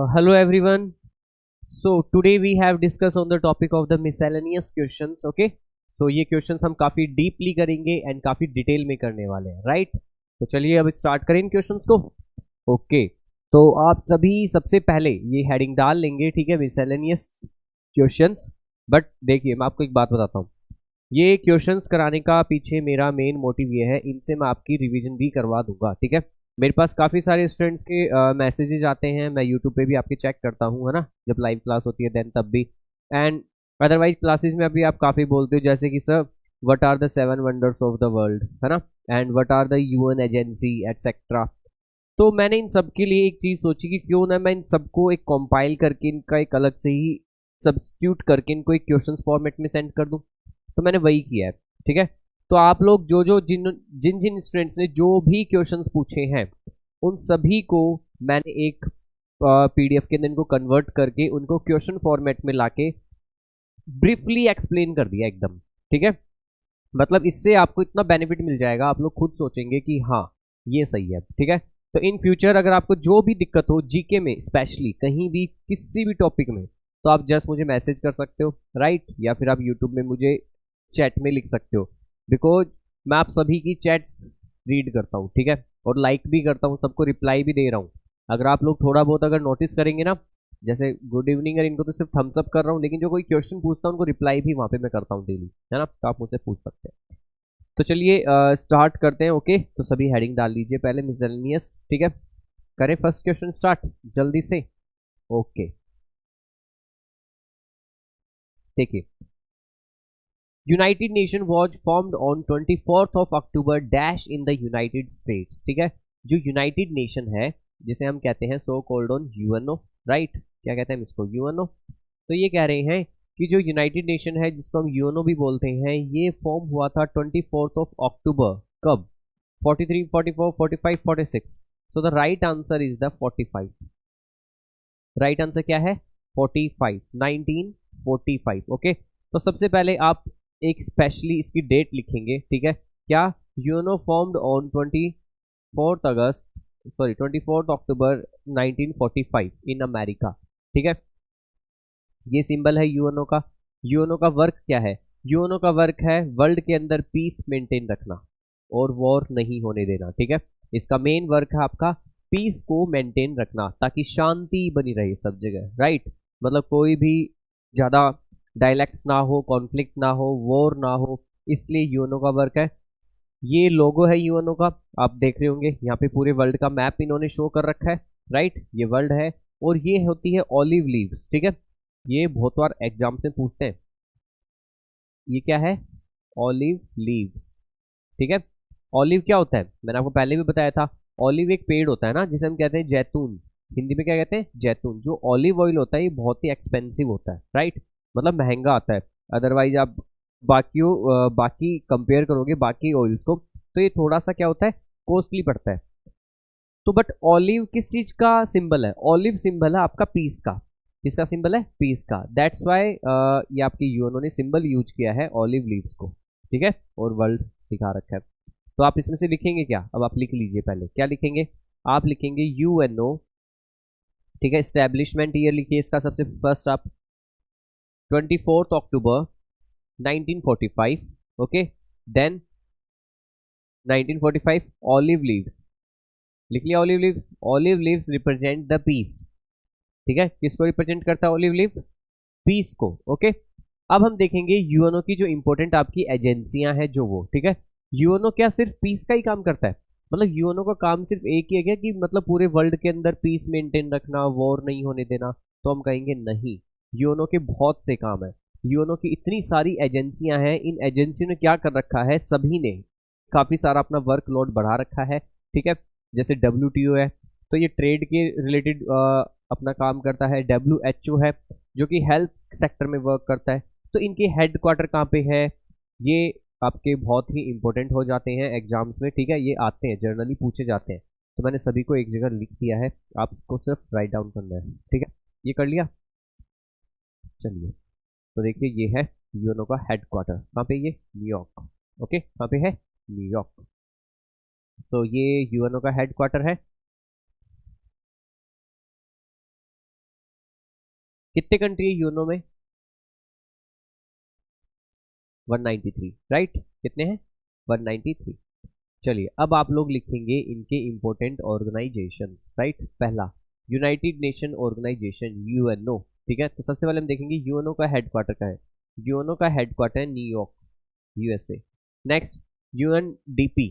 Hello everyone. So today we have discussed on the topic of the miscellaneous questions. Okay. So ये questions हम काफी deeply करेंगे and काफी detail में करने वाले हैं, राइट? तो चलिए अब स्टार्ट करें इन क्वेश्चंस को. ओके. तो आप सभी सबसे पहले ये हेडिंग डाल लेंगे, ठीक है, मिसलेनियस क्वेश्चंस. बट देखिए मैं आपको एक बात बताता हूँ, ये क्वेश्चंस कराने का पीछे मेरा मेन मोटिव ये है, इनसे मैं आपकी रिवीजन भी करवा दूंगा, ठीक है. मेरे पास काफ़ी सारे स्टूडेंट्स के मैसेजेस आते हैं, मैं यूट्यूब पे भी आपके चेक करता हूँ, है ना, जब लाइव क्लास होती है देन तब भी. एंड अदरवाइज क्लासेस में अभी आप काफ़ी बोलते हो, जैसे कि sir what are the 7 wonders of the world, है ना, and what are the UN agency etcetera. तो मैंने इन सब के लिए एक चीज़ सोची कि क्यों ना मैं इन सबको एक कंपाइल करके इनका एक अलग से ही सब्स्टिट्यूट करके इनको एक क्वेश्चन फॉर्मेट में सेंड कर दूं. तो मैंने वही किया है, ठीक है. तो आप लोग जो जो जिन जिन जिन स्टूडेंट्स ने जो भी क्वेश्चंस पूछे हैं उन सभी को मैंने एक पीडीएफ के अंदर इनको कन्वर्ट करके उनको क्वेश्चन फॉर्मेट में लाके ब्रीफली एक्सप्लेन कर दिया एकदम, ठीक है. मतलब इससे आपको इतना बेनिफिट मिल जाएगा, आप लोग खुद सोचेंगे कि हाँ ये सही है, ठीक है. तो इन फ्यूचर अगर आपको जो भी दिक्कत हो जीके में, स्पेशली कहीं भी किसी भी टॉपिक में, तो आप जस्ट मुझे मैसेज कर सकते हो, राइट, या फिर आप यूट्यूब में मुझे चैट में लिख सकते हो, बिकॉज मैं आप सभी की चैट्स रीड करता हूँ, ठीक है, और लाइक भी करता हूँ, सबको रिप्लाई भी दे रहा हूँ. अगर आप लोग थोड़ा बहुत अगर नोटिस करेंगे ना, जैसे गुड इवनिंग है, इनको तो सिर्फ थम्स अप कर रहा हूँ, लेकिन जो कोई क्वेश्चन पूछता हूँ उनको रिप्लाई भी वहाँ पे मैं करता हूँ डेली, है ना, तो आप मुझसे पूछ सकते हैं. तो चलिए स्टार्ट करते हैं. ओके, तो सभी हेडिंग डाल लीजिए पहले मिसलेनियस, ठीक है. करें फर्स्ट क्वेश्चन स्टार्ट जल्दी से. ओके, देखिए, United nation was formed on 24th of October dash in the United states, ठीक है. जो यूनाइटेड नेशन है जिसे हम कहते हैं so called on UNO, right, क्या कहते हैं इसको, यूएनओ. तो ये कह रहे हैं कि जो यूनाइटेड नेशन है जिसको हम यूएनओ भी बोलते हैं, ये फॉर्म हुआ था 24th ऑफ अक्टूबर. कब? 43, 44, 45, 46. सो the right answer is the 45. Right answer क्या है? 45, 1945. ओके. तो सबसे पहले आप एक स्पेशली इसकी डेट लिखेंगे, ठीक है. क्या? यूएनओ फॉर्म्ड ऑन 24 अक्टूबर 1945 इन अमेरिका, ठीक है. ये सिंबल है यूएनओ का. यूएनओ का वर्क क्या है? यूएनओ का वर्क है वर्ल्ड के अंदर पीस मेंटेन रखना और वॉर नहीं होने देना, ठीक है. इसका मेन वर्क है आपका पीस को मेंटेन रखना, ताकि शांति बनी रहे सब जगह, राइट. मतलब कोई भी ज़्यादा डायलैक्ट्स ना हो, कॉन्फ्लिक्ट ना हो, वॉर ना हो, इसलिए यूएनओ का वर्क है. ये लोगो है यूएनओ का, आप देख रहे होंगे यहाँ पे पूरे वर्ल्ड का मैप इन्होंने शो कर रखा है, राइट. ये वर्ल्ड है और ये होती है ऑलिव लीव्स, ठीक है. ये बहुत बार एग्जाम से पूछते हैं. ये क्या है? ऑलिव लीव्स, ठीक है. ऑलिव क्या होता है? मैंने आपको पहले भी बताया था. ऑलिव एक पेड़ होता है ना, जिसे हम कहते हैं जैतून. हिंदी में क्या कहते हैं? जैतून. जो ऑलिव ऑयल होता है ये बहुत ही एक्सपेंसिव होता है, राइट, मतलब महंगा आता है. अदरवाइज आप बाकी कंपेयर करोगे बाकी ऑयल्स को, तो ये थोड़ा सा क्या होता है, कॉस्टली पड़ता है. तो बट ऑलिव किस चीज का सिंबल है? ऑलिव सिंबल है आपका पीस का. किसका सिंबल है? पीस का. दैट्स वाई ये आपके यूएनओ ने सिंबल यूज किया है ऑलिव लीव्स को, ठीक है, और वर्ल्ड दिखा रखा है. तो आप इसमें से लिखेंगे क्या? अब आप लिख लीजिए. पहले क्या लिखेंगे? आप लिखेंगे यूएनओ, ठीक है. एस्टेब्लिशमेंट ईयर लिखिए इसका सबसे फर्स्ट आप, 24 अक्टूबर 1945. ओके. देन 1945 ऑलिव लीव्स, लिख लिया olive leaves. Olive leaves represent the peace, ठीक है. किसको रिप्रेजेंट करता है ऑलिव लीव्स? पीस को. ओके. अब हम देखेंगे यूएनओ की जो इंपॉर्टेंट आपकी एजेंसियां हैं जो वो, ठीक है. यूएनओ क्या सिर्फ पीस का ही काम करता है? मतलब यूएनओ का काम सिर्फ एक ही है क्या कि मतलब पूरे वर्ल्ड के अंदर पीस मेंटेन रखना, वॉर नहीं होने देना? तो हम कहेंगे नहीं, यूएनओ के बहुत से काम है. यूएनओ की इतनी सारी एजेंसियां हैं, इन एजेंसियों ने क्या कर रखा है, सभी ने काफी सारा अपना वर्कलोड बढ़ा रखा है, ठीक है. जैसे डब्ल्यूटीओ है, तो ये ट्रेड के रिलेटेड अपना काम करता है. डब्ल्यूएचओ है जो कि हेल्थ सेक्टर में वर्क करता है. तो इनके हेड क्वार्टर कहाँ पे है? ये आपके बहुत ही इंपॉर्टेंट हो जाते हैं एग्जाम्स में, ठीक है. ये आते हैं, जर्नली पूछे जाते हैं. तो मैंने सभी को एक जगह लिख दिया है, आपको सिर्फ राइट डाउन करना है, ठीक है. ये कर लिया. चलिए, तो देखिए ये है यूएनओ का हेड क्वार्टर. कहाँ पे? ये न्यूयॉर्क. ओके, कहाँ पे है? न्यूयॉर्क. तो ये यूएनओ का हेड क्वार्टर है. कितने कंट्री है यूएनओ में? 193, राइट? कितने हैं? 193। चलिए अब आप लोग लिखेंगे इनके इंपॉर्टेंट ऑर्गेनाइजेशंस, राइट? पहला यूनाइटेड नेशन ऑर्गेनाइजेशन, यूएनओ। ठीक है, तो सबसे पहले हम देखेंगे यूएनओ का हेडक्वार्टर का है। यूएनओ का हेडक्वार्टर है न्यूयॉर्क, यूएसए। नेक्स्ट यूएनडीपी,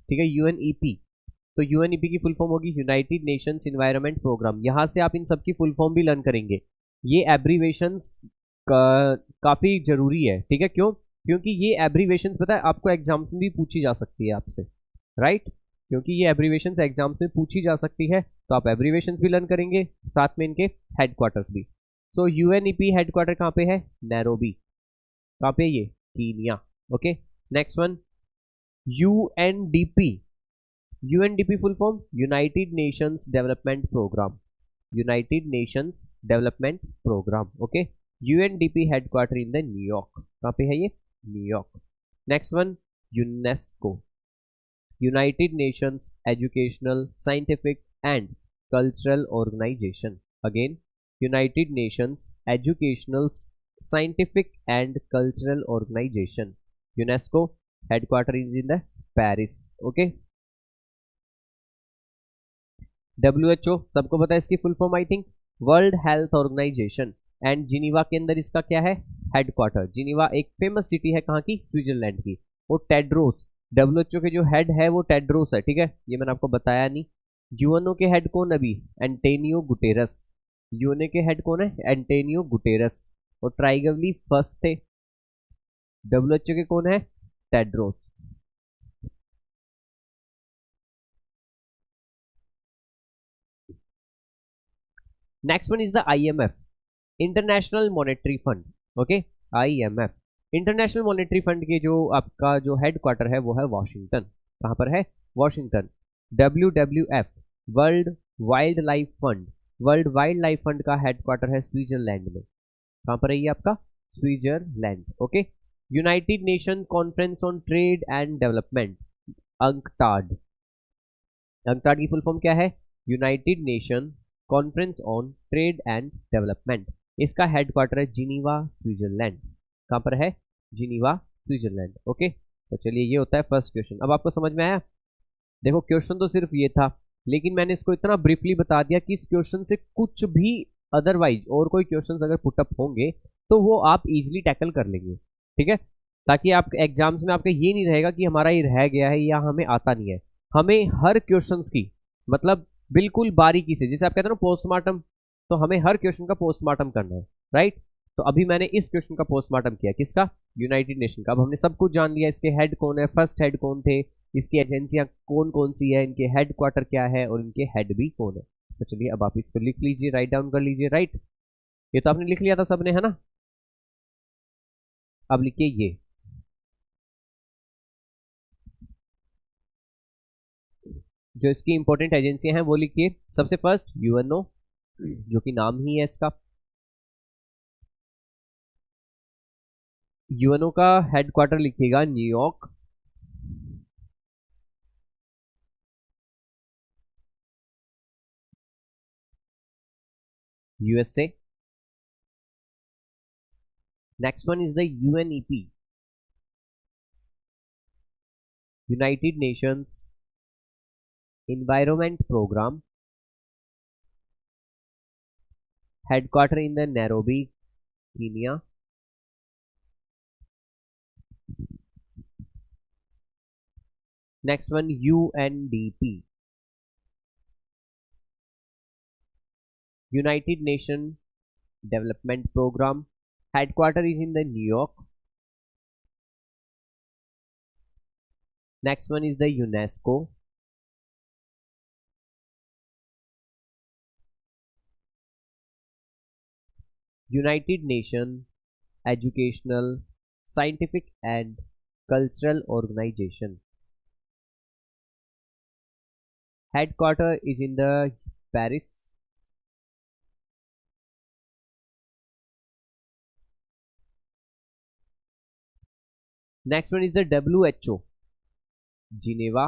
ठीक है, यूएनईपी। तो यूएनईपी की फुल फॉर्म होगी यूनाइटेड नेशंस एनवायरनमेंट प्रोग्राम। यहां से आप इन सब की फुल फॉर्म भी लर्न करेंगे। ये एब्रीवेशंस काफी जरूरी है, ठीक है? क्यों? क्योंकि ये एब्रीवेशंस पता है आपको एग्जाम्स में भी पूछी जा सकती है आपसे, राइट? क्योंकि ये एब्रीवेशंस एग्जाम्स में पूछी जा सकती है, तो आप एब्रीवेशंस भी लर्न करेंगे, साथ में इनके हेडक्वार्टर्स भी। सो यूएनईपी हेडक्वार्टर कहाँ पे है? नैरोबी। कहाँ पे? ये Kenya. Okay, next one UNDP. UNDP full form United Nations development programme, United Nations development programme. Okay, UNDP headquarter in the New York. कहाँ पे है ये? New York. Next one UNESCO, United Nations educational scientific and cultural organisation. Again United Nations educational scientific and cultural organisation, UNESCO. Headquarter is in the Paris. Okay, WHO सबको पता है इसकी full form, I think world health organisation. And Geneva के अंदर इसका क्या है? Headquarter. Geneva एक फेमस सिटी है, कहाँ की? स्विट्जरलैंड की। वो टेड्रोस, WHO के जो हेड है वो टेड्रोस है, ठीक है? ये मैंने आपको बताया नहीं। यूएनओ के हेड कौन अभी? Antonio Guterres. यूएनओ के हेड कौन है? Antonio Guterres. और ट्राइगवली फर्स्ट थे। WHO के कौन है? Tedros. Next one is the IMF, international monetary fund. Okay, IMF international monetary fund के जो आपका जो हेडक्वार्टर है वो है वॉशिंगटन। कहां पर है? Washington. WWF world wild life fund, world wild life fund का हेडक्वार्टर है स्विट्जरलैंड में। कहां पर है ये आपका? Switzerland. Okay, United nation conference on trade and development, UNCTAD. UNCTAD की फुल फॉर्म क्या है? United nation conference on trade and development. इसका हेडक्वार्टर है जिनीवा, स्विट्जरलैंड। कहां पर है? Geneva, Switzerland. ओके, तो चलिए ये होता है फर्स्ट क्वेश्चन। अब आपको समझ में आया? देखो क्वेश्चन तो सिर्फ ये था, लेकिन मैंने इसको इतना ब्रीफली बता दिया कि इस क्वेश्चन से कुछ भी अदरवाइज और कोई क्वेश्चन अगर पुटअप होंगे तो वो आप इजिली टैकल कर लेंगे, ठीक है? ताकि आप एग्जाम्स में आपका ये नहीं रहेगा कि हमारा ये रह गया है या हमें आता नहीं है। हमें हर क्वेश्चन की मतलब बिल्कुल बारीकी से, जैसे आप कहते हैं ना पोस्टमार्टम, तो हमें हर क्वेश्चन का पोस्टमार्टम करना है, राइट? तो अभी मैंने इस क्वेश्चन का पोस्टमार्टम किया, किसका? यूनाइटेड नेशन का। अब हमने सब कुछ जान लिया, इसके हेड कौन है, फर्स्ट हेड कौन थे, इसकी एजेंसियां कौन कौन सी है, इनके हेड क्वार्टर क्या है और इनके हेड भी कौन है। तो चलिए अब आप इसको लिख लीजिए, राइट डाउन कर लीजिए, राइट? ये तो आपने लिख लिया था सबने, है ना? अब लिखिए ये जो इसकी इंपॉर्टेंट एजेंसियां हैं वो लिखिए। सबसे फर्स्ट यूएनओ, जो कि नाम ही है इसका। यूएनओ का हेडक्वार्टर लिखिएगा New York. USA. Next one is the UNEP, United Nations environment programme, headquarter in the Nairobi, Kenya. Next one UNDP, United Nation development programme, headquarter is in the New York. Next one is the UNESCO, United Nation educational scientific and cultural organisation, headquarter is in the Paris. Next one is the WHO, Geneva,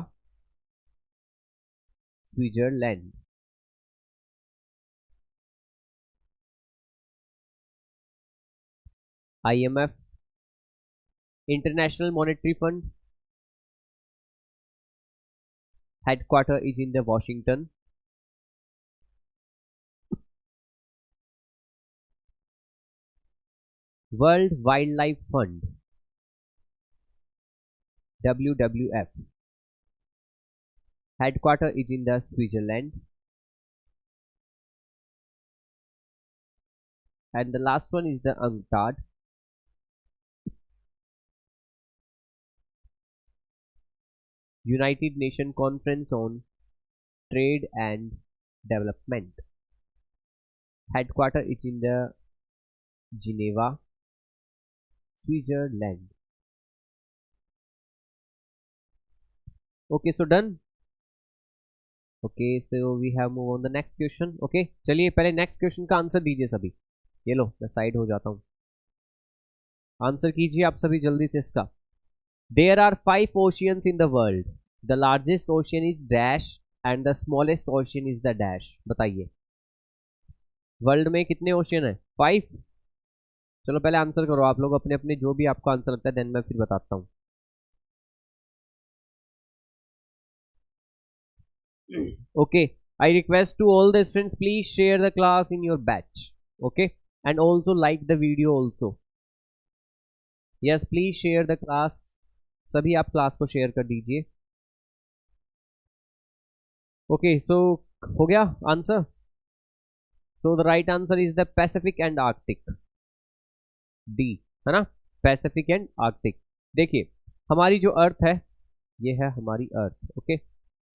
Switzerland. IMF, International Monetary Fund, headquarter is in the Washington. World Wildlife Fund, WWF, headquarter is in the Switzerland. And the last one is the UNCTAD, United Nations Conference on Trade and Development, headquarter is in the Geneva, Switzerland. Okay, so done. Okay, so we have move on the next question. Okay, चलिए पहले next question का answer दीजिए सभी. ये लो मैं side हो जाता हूँ. आंसर कीजिए आप सभी जल्दी से इसका. There are 5 oceans in the world. The largest ocean is dash and the smallest ocean is the dash. बताइए वर्ल्ड में कितने ओशियन है? 5. चलो पहले आंसर करो आप लोग अपने अपने, जो भी आपको आंसर लगता है, देन मैं फिर बताता हूँ. Okay, I request to all the students, please share the class in your batch. Okay, and also like the video also. Yes, please share the class. सभी आप क्लास को शेयर कर दीजिए. Okay, so हो गया answer. So the right answer is the Pacific and Arctic. D है ना, Pacific and Arctic. देखिए हमारी जो अर्थ है, ये है हमारी अर्थ. ओके,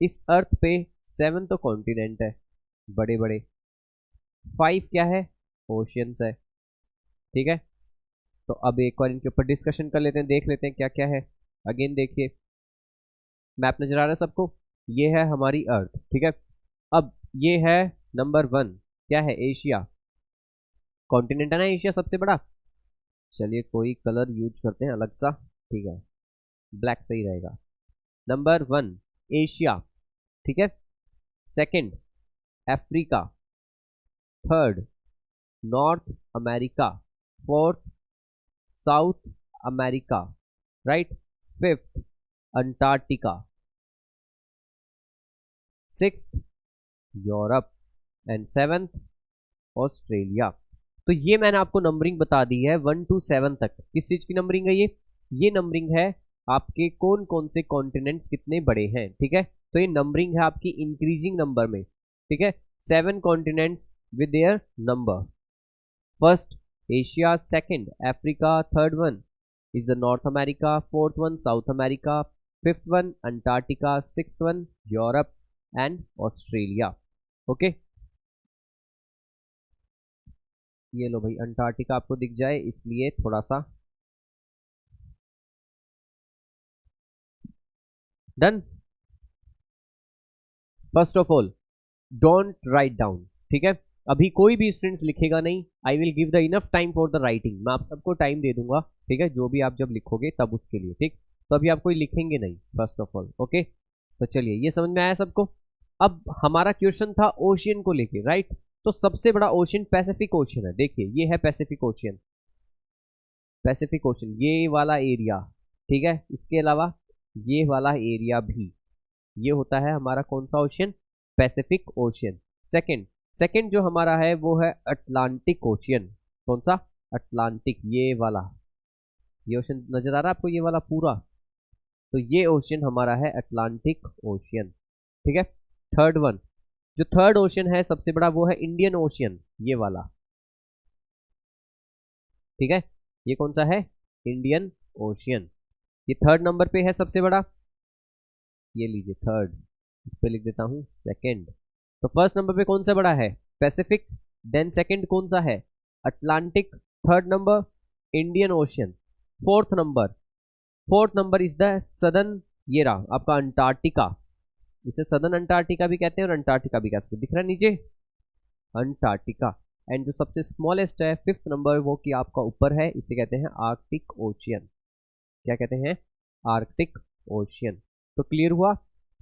इस अर्थ पे 7 तो कॉन्टिनेंट है बड़े बड़े, 5 क्या है? ओशियंस है. ठीक है, तो अब एक बार इनके ऊपर डिस्कशन कर लेते हैं, देख लेते हैं क्या क्या है. अगेन देखिए मैप नजर आ रहा है सबको, ये है हमारी अर्थ. ठीक है, अब ये है नंबर 1, क्या है? एशिया. कॉन्टिनेंट है ना एशिया सबसे बड़ा. चलिए कोई कलर यूज करते हैं अलग सा. ठीक है, ब्लैक सही रहेगा. Number 1 Asia. ठीक है, second Africa, third north America, fourth south America, right, fifth Antarctica, sixth Europe and seventh Australia. तो ये मैंने आपको नंबरिंग बता दी है 1 to 7 तक. किस चीज की नंबरिंग है ये नंबरिंग है आपके कौन कौन से कॉन्टिनेंट्स कितने बड़े हैं. ठीक है, तो ये नंबरिंग है आपकी इंक्रीजिंग नंबर में. ठीक है, 7 continents with their number. First Asia, second Africa, third one is the north America, fourth one south America, fifth one Antarctica, sixth one Europe and Australia. Okay, ये लो भाई अंटार्कटिका आपको दिख जाए इसलिए थोड़ा सा. Done. First of all don't write down. ठीक है, अभी कोई भी स्टूडेंट्स लिखेगा नहीं. I will give the enough time for the writing. मैं आप सबको टाइम दे दूंगा. ठीक है, जो भी आप जब लिखोगे तब उसके लिए. ठीक, तो अभी आप कोई लिखेंगे नहीं फर्स्ट ऑफ ऑल. ओके, तो चलिए ये समझ में आया सबको. अब हमारा क्वेश्चन था ओशियन को लेके, राइट. तो सबसे बड़ा ओशियन पैसिफिक ओशियन है. देखिए ये है पैसिफिक ओशियन, पैसिफिक ओशियन ये वाला एरिया. ठीक है, इसके अलावा ये वाला एरिया भी, ये होता है हमारा कौन सा ओशियन? Pacific ocean. सेकंड जो हमारा है वो है अटलांटिक ओशियन. कौन सा? अटलांटिक, ये वाला. ये ओशियन नजर आ रहा है आपको, ये वाला पूरा. तो ये ओशियन हमारा है अटलांटिक ओशियन. ठीक है, थर्ड वन, जो थर्ड ओशियन है सबसे बड़ा वो है इंडियन ओशियन, ये वाला. ठीक है, ये कौन सा है? Indian ocean. ये थर्ड नंबर पे है सबसे बड़ा. ये लीजिए थर्ड, इस पे लिख देता हूं सेकंड. तो फर्स्ट नंबर पे कौन सा बड़ा है? पैसिफिक. देन सेकंड कौन सा है? Atlantic. Third number Indian ocean. Fourth number is the southern, ये रहा आपका अंटार्कटिका. इसे सदर्न अंटार्कटिका भी कहते हैं और अंटार्कटिका भी कहते हैं. दिख रहा है नीचे अंटार्कटिका. एंड जो सबसे स्मॉलेस्ट है फिफ्थ नंबर, वो कि आपका ऊपर है, इसे कहते हैं आर्कटिक ओशियन. क्या कहते हैं? Arctic ocean. तो क्लियर हुआ.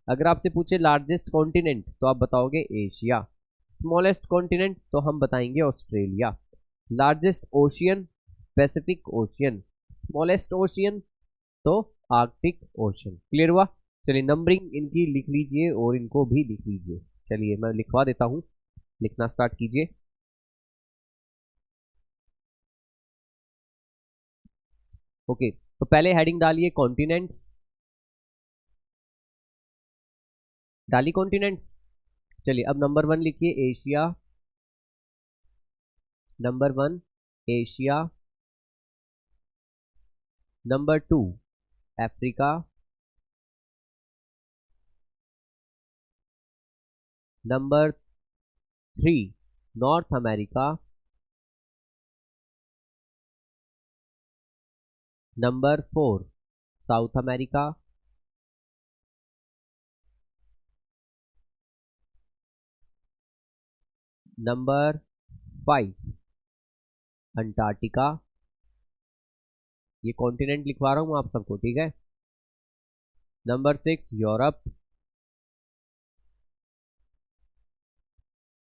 अगर आपसे पूछे लार्जेस्ट कॉन्टिनेंट तो आप बताओगे एशिया. स्मॉलेस्ट कॉन्टिनेंट तो हम बताएंगे Australia. Largest ocean Pacific ocean, smallest ocean तो आर्कटिक ओशियन। क्लियर हुआ? चलिए नंबरिंग इनकी लिख लीजिए और इनको भी लिख लीजिए। चलिए मैं लिखवा देता हूं, लिखना स्टार्ट कीजिए। ओके, तो पहले हेडिंग डालिए कॉन्टिनेंट्स, डाली कॉन्टिनेंट्स। चलिए अब नंबर 1 लिखिए Asia, number 1 Asia, number 2 Africa, number 3 north America, number 4 south America, number 5 Antarctica. ये कॉन्टिनेंट लिखवा रहा हूं आप सबको, ठीक है। Number 6 Europe,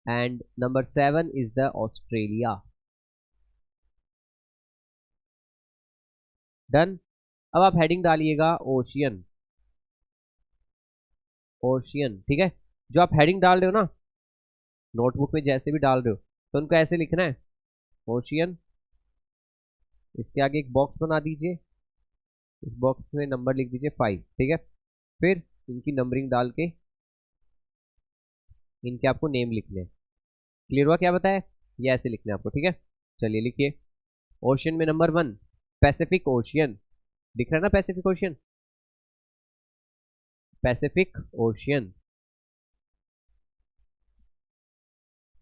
and number 7 is the Australia. Done. अब आप हेडिंग डालिएगा ओशियन, ओशियन, ठीक है। जो आप हेडिंग डाल रहे हो ना नोटबुक में जैसे भी डाल रहे हो तो उनको ऐसे लिखना है ओशियन, इसके आगे एक बॉक्स बना दीजिए, इस बॉक्स में नंबर लिख दीजिए 5, ठीक है। फिर इनकी नंबरिंग डाल के इनके आपको नेम लिखने हैं। क्लियर हुआ क्या बताया? ये ऐसे लिखना है आपको, ठीक है। चलिए लिखिए ओशियन में नंबर 1 पैसिफिक ओशियन, दिख रहा है ना Pacific ocean, Pacific ocean.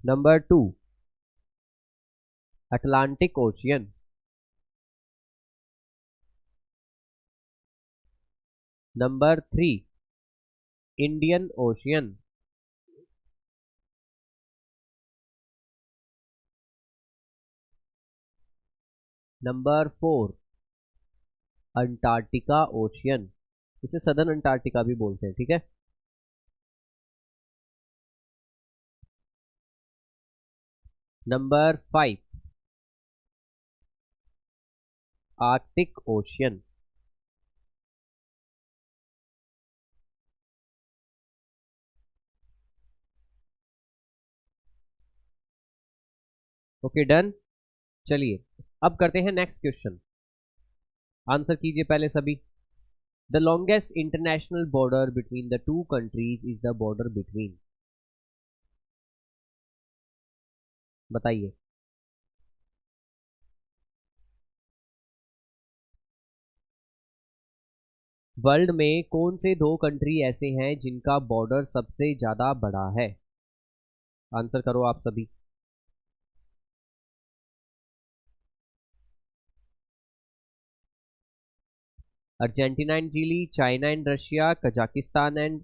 Number 2 Atlantic ocean, number 3 Indian ocean, number 4 Antarctica ocean, इसे सदर्न अंटार्कटिका भी बोलते हैं, ठीक है। Number 5 Arctic ocean, okay done. चलिए अब करते हैं नेक्स्ट क्वेश्चन, आंसर कीजिए पहले सभी। The longest international border between the two countries is the border between, बताइए। वर्ल्ड में कौन से दो कंट्री ऐसे हैं जिनका बॉर्डर सबसे ज्यादा बड़ा है? आंसर करो आप सभी। Argentina and Chile, China and Russia, Kazakhstan and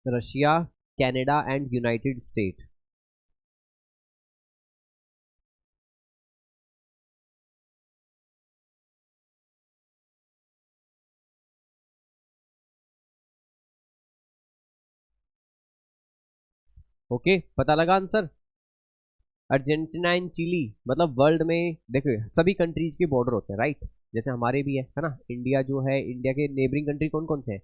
Russia, Canada and United State. Okay पता लगा आंसर? अर्जेंटीना एंड चिली मतलब वर्ल्ड में देखो सभी कंट्रीज के बॉर्डर होते हैं, राइट। जैसे हमारे भी है ना। इंडिया जो है, इंडिया के नेबरिंग कंट्री कौन कौन से हैं?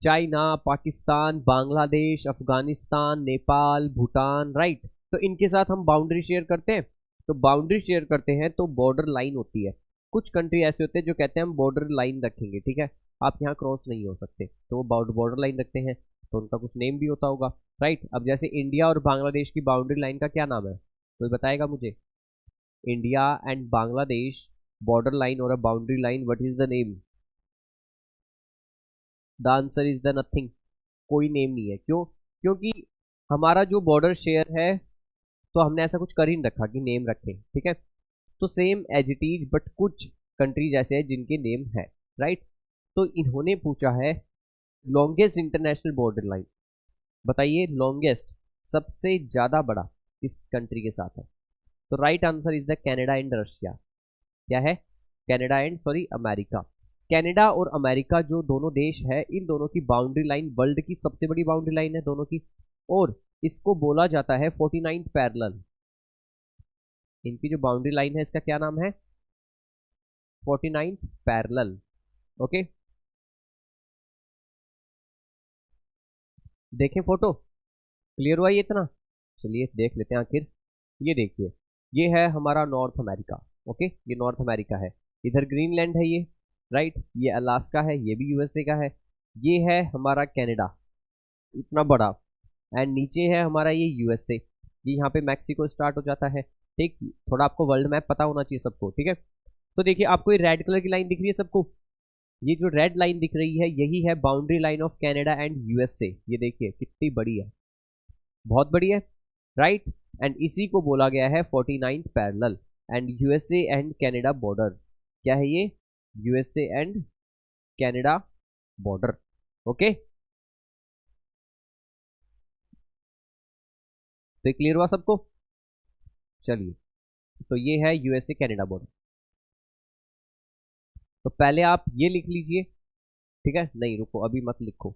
China, Pakistan, Bangladesh, Afghanistan, Nepal, Bhutan, right. तो इनके साथ हम बाउंड्री शेयर करते हैं। तो बाउंड्री शेयर करते हैं तो बॉर्डर लाइन होती है। कुछ कंट्री ऐसे होते हैं जो कहते हैं हम बॉर्डर लाइन रखेंगे, ठीक है, आप यहाँ क्रॉस नहीं हो सकते, तो वो बॉर्डर लाइन रखते हैं। तो उनका कुछ नेम भी होता होगा, राइट। अब जैसे इंडिया और बांग्लादेश की बाउंड्री लाइन का क्या नाम है, कोई बताएगा मुझे? India and Bangladesh border line और a boundary line, what is the name? The answer is the nothing, कोई नेम नहीं है। क्यों? क्योंकि हमारा जो बॉर्डर शेयर है तो हमने ऐसा कुछ कर ही नहीं रखा कि नेम रखें, ठीक है। तो same as it is, but कुछ कंट्रीज ऐसे हैं जिनके नेम है, राइट। तो इन्होंने पूछा है लॉन्गेस्ट इंटरनेशनल बॉर्डर लाइन, बताइए लॉन्गेस्ट सबसे ज्यादा बड़ा किस कंट्री के साथ है? तो right answer is the Canada and Russia. क्या है? Canada and sorry America. Canada और अमेरिका जो दोनों देश है, इन दोनों की बाउंड्री लाइन वर्ल्ड की सबसे बड़ी बाउंड्री लाइन है दोनों की। और इसको बोला जाता है 49th पैरेलल, इनकी जो बाउंड्री लाइन है इसका क्या नाम है? 49th parallel. ओके, देखें फोटो, क्लियर हुआ ये इतना? चलिए देख लेते हैं आखिर। ये देखिए, ये है हमारा नॉर्थ अमेरिका। ओके, ये नॉर्थ अमेरिका है। इधर ग्रीनलैंड है ये, राइट। ये अलास्का है, ये भी यूएसए का है। ये है हमारा कनाडा, इतना बड़ा। एंड नीचे है हमारा ये यूएसए। ये यहाँ पे मैक्सिको स्टार्ट हो जाता है। ठीक, थोड़ा आपको वर्ल्ड मैप पता होना चाहिए सबको, ठीक है। तो देखिए, आपको ये रेड कलर की लाइन दिख रही है सबको? ये जो रेड लाइन दिख रही है यही है boundary line of Canada and USA. ये देखिए कितनी बड़ी है, बहुत बड़ी है, राइट। एंड इसी को बोला गया है 49th parallel. And USA and Canada border, क्या है ये? USA and Canada border. Okay, तो क्लियर हुआ सबको? चलिए, तो ये है यूएसए कनाडा बॉर्डर। तो पहले आप ये लिख लीजिए, ठीक है। नहीं रुको, अभी मत लिखो,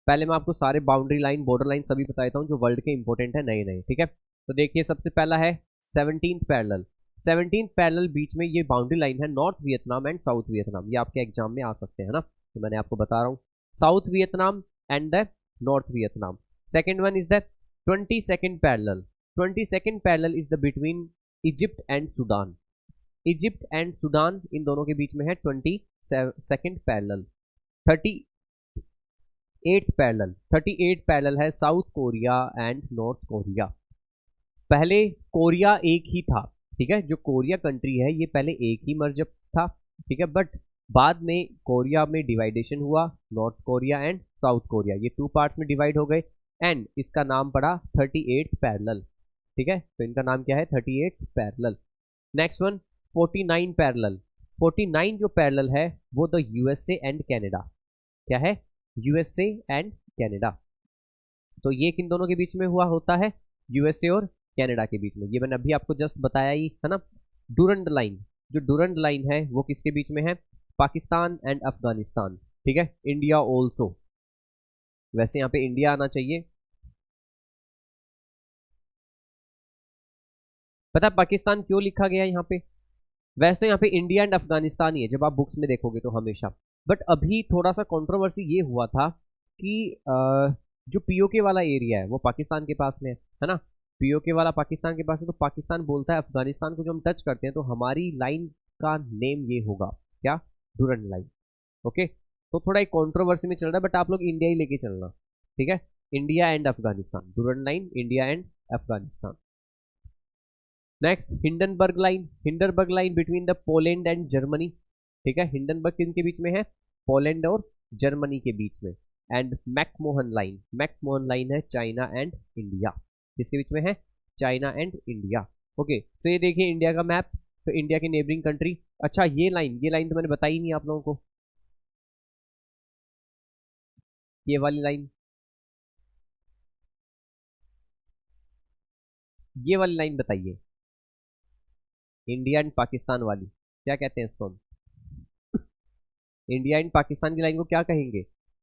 पहले मैं आपको सारे बाउंड्री लाइन, बॉर्डर लाइन सभी बता देता हूँ जो वर्ल्ड के इंपॉर्टेंट है, नए नए, ठीक है। तो देखिए, सबसे पहला है 17th पैरेलल। 17th पैरेलल बीच में ये बाउंड्री लाइन है north Vietnam and south Vietnam. ये आपके एग्जाम में आ सकते हैं ना, तो मैंने आपको बता रहा हूँ, south Vietnam and the north Vietnam. Second one is the 22nd parallel. 22nd parallel is the between Egypt and Sudan. Egypt and Sudan, इन दोनों के बीच में है 22nd पैरेलल। 38th पैरेलल, 38th पैरेलल है south Korea and north Korea. पहले Korea एक ही था, ठीक है। जो कोरिया कंट्री है ये पहले एक ही मर्ज था, ठीक है। बट बाद में कोरिया में डिवाइडेशन हुआ, north Korea and south Korea, ये 2 पार्ट्स में डिवाइड हो गए। एंड इसका नाम पड़ा 38th पैरेलल, ठीक है। तो इनका नाम क्या है? 38th parallel. Next one 49 parallel. 49 जो पैरेलल है वो द यूएसए एंड कनाडा, क्या है? USA and Canada. तो ये किन दोनों के बीच में हुआ होता है? यूएसए और कनाडा के बीच में। ये मैंने अभी आपको जस्ट बताया ही है ना। डूरंड लाइन, जो डूरंड लाइन है वो किसके बीच में है? पाकिस्तान एंड अफगानिस्तान, ठीक है। इंडिया ऑल्सो, वैसे यहाँ पे इंडिया आना चाहिए। पता पाकिस्तान क्यों लिखा गया यहाँ पे? वैसे तो यहाँ पे इंडिया एंड अफगानिस्तान ही है जब आप बुक्स में देखोगे तो हमेशा। बट अभी थोड़ा सा कंट्रोवर्सी ये हुआ था कि जो पीओके वाला एरिया है वो पाकिस्तान के पास में है ना। पीओके वाला पाकिस्तान के पास है, तो पाकिस्तान बोलता है अफगानिस्तान को जो हम टच करते हैं तो हमारी लाइन का नेम ये होगा, क्या? Durand line. ओके, तो थोड़ा एक कंट्रोवर्सी में चल रहा है, बट आप लोग इंडिया ही लेके चलना, ठीक है। India and Afghanistan, Durand line, India and Afghanistan. Next Hindenburg line. Hindenburg line between the Poland and Germany, ठीक है। हिंडनबर्ग किनके बीच में है? पोलैंड और जर्मनी के बीच में। And McMahon line, McMahon line है चाइना एंड इंडिया, किसके बीच में है? China and India. ओके, तो ये देखिए इंडिया का मैप, तो इंडिया की नेबरिंग कंट्री। अच्छा, ये लाइन तो मैंने बताई नहीं आप लोगों को, ये वाली लाइन, ये वाली लाइन बताइए, इंडिया एंड पाकिस्तान वाली, क्या कहते हैं इसको हम? इंडिया एंड पाकिस्तान की लाइन को क्या कहेंगे?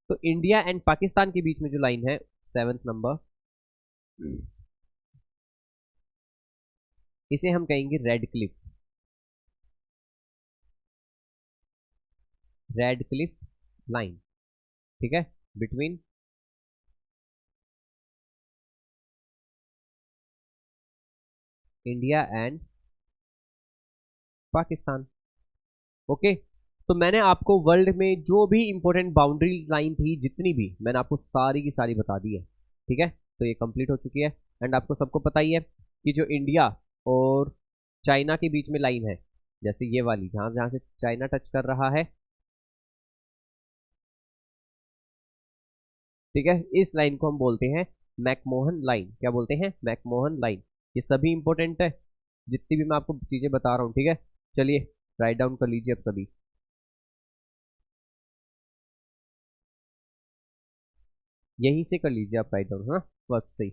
तो इंडिया एंड पाकिस्तान के बीच में जो लाइन है 7th नंबर, इसे हम कहेंगे red Cliff, red Cliff line, ठीक है। Between India and Pakistan. Okay, तो मैंने आपको वर्ल्ड में जो भी इंपॉर्टेंट बाउंड्री लाइन थी, जितनी भी, मैंने आपको सारी की सारी बता दी है, ठीक है। तो ये कंप्लीट हो चुकी है। एंड आपको सबको पता ही है कि जो इंडिया और चाइना के बीच में लाइन है, जैसे ये वाली जहां जहां से चाइना टच कर रहा है, ठीक है, इस लाइन को हम बोलते हैं मैकमोहन लाइन। क्या बोलते हैं? McMahon line. ये सभी इंपॉर्टेंट है, जितनी भी मैं आपको चीजें बता रहा हूँ, ठीक है। चलिए राइट डाउन कर लीजिए अब सभी। यहीं से कर लीजिए आप राइट डाउन, हाँ, बस सही।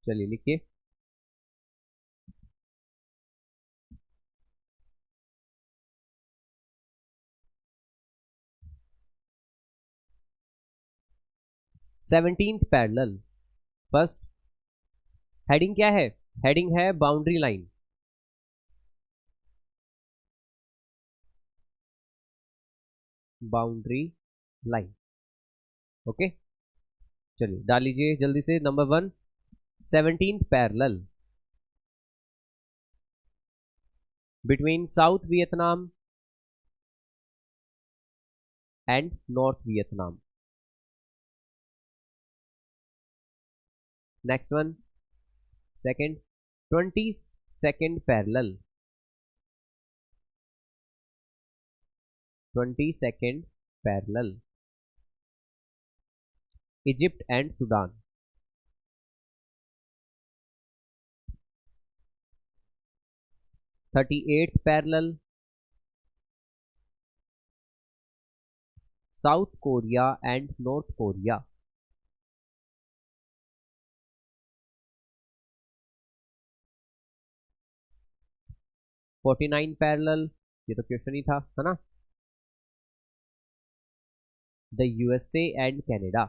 चलिए लिखिए। 17th parallel. फर्स्ट हेडिंग क्या है? हेडिंग है boundary line, boundary line. Okay, चलिए डाल लीजिए जल्दी से। Number 1, 17th parallel between south Vietnam and north Vietnam. Next one, second, 22nd parallel, 22nd parallel Egypt and Sudan. 38th parallel, south Korea and north Korea. 49 parallel, ये तो question ही था, है ना, the USA and Canada.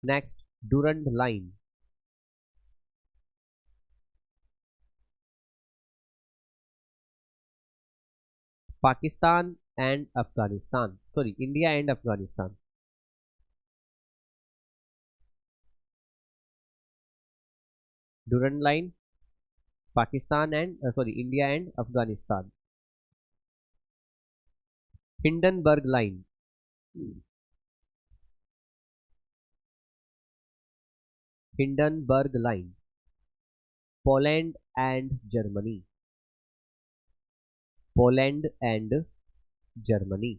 Next, Durand line, Pakistan and Afghanistan, sorry India and Afghanistan. Durand line, Pakistan and sorry India and Afghanistan. Hindenburg line, Hindenburg line, Poland and Germany, Poland and Germany.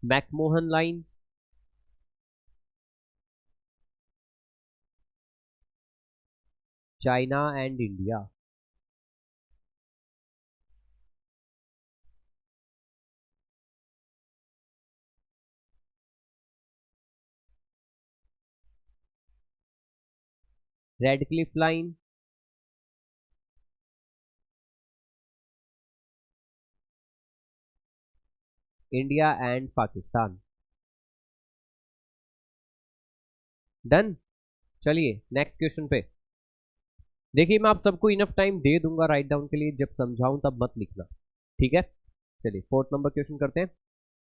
McMahon line, China and India. Radcliffe line, India and Pakistan. Done. चलिए next question पे देखिए, मैं आप सबको enough time दे दूंगा write down के लिए, जब समझाऊं तब मत लिखना, ठीक है। चलिए 4th नंबर क्वेश्चन करते हैं।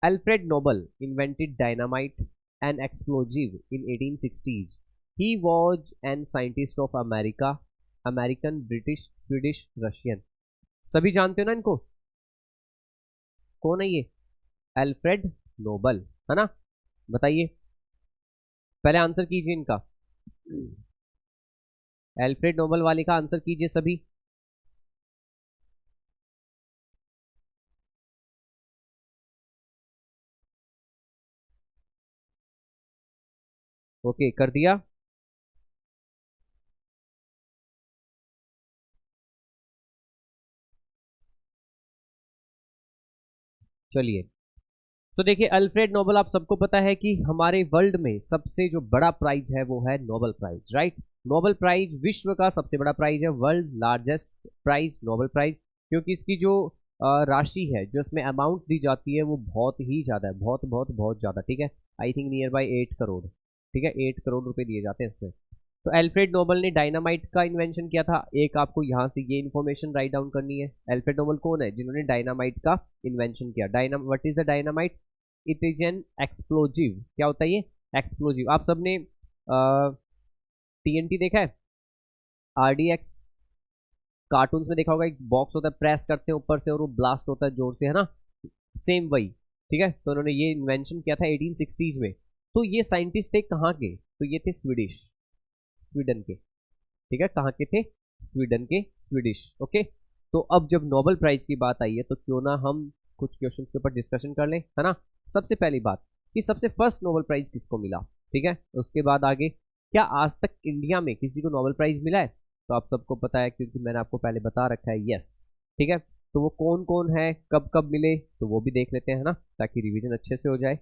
Alfred Nobel invented dynamite and explosive in 1860s। He was an scientist of America, American, British, Swedish, Russian. सभी जानते हो ना इनको, कौन है ये? अल्फ्रेड नोबल, है ना। बताइए, पहले आंसर कीजिए इनका। अल्फ्रेड नोबल वाले का आंसर कीजिए सभी। ओके, कर दिया। चलिए, तो देखिए अल्फ्रेड नोबल, आप सबको पता है कि हमारे वर्ल्ड में सबसे जो बड़ा प्राइज है वो है Nobel prize, right. Nobel prize विश्व का सबसे बड़ा प्राइज है, world largest prize Nobel prize, क्योंकि इसकी जो राशि है, जो इसमें अमाउंट दी जाती है वो बहुत ही ज्यादा है, बहुत बहुत बहुत ज्यादा, ठीक है। I think near by 8 crore, ठीक है, 8 करोड़ रुपए दिए जाते हैं इसमें। तो अल्फ्रेड नोबल ने डायनामाइट का इन्वेंशन किया था। एक आपको यहाँ से ये इन्फॉर्मेशन राइट डाउन करनी है। अल्फ्रेड नोबल कौन है जिन्होंने डायनामाइट का इन्वेंशन किया? What is the dynamite? It is an explosive. क्या होता है ये? एक्सप्लोजिव। आप सबने टीएनटी देखा है, आरडीएक्स, कार्टून्स में देखा होगा, एक बॉक्स होता है, प्रेस करते हैं ऊपर से और वो ब्लास्ट होता है जोर से, है ना, सेम वही, ठीक है। तो उन्होंने ये इन्वेंशन किया था 1860s में। तो ये साइंटिस्ट थे कहाँ के? तो ये थे स्वीडिश, स्वीडन के, ठीक है। कहाँ के थे? स्वीडन के, स्वीडिश, ओके। तो अब जब नोबेल प्राइज की बात आई है तो क्यों ना हम कुछ क्वेश्चंस के ऊपर डिस्कशन कर लें, है ना। सबसे पहली बात कि सबसे फर्स्ट नोबेल प्राइज किसको मिला, ठीक है। उसके बाद आगे, क्या आज तक इंडिया में किसी को नोबेल प्राइज मिला है? तो आप सबको पता है क्योंकि मैंने आपको पहले बता रखा है, यस, ठीक है। तो वो कौन कौन है, कब कब मिले, तो वो भी देख लेते हैं ना, ताकि रिवीजन अच्छे से हो जाए।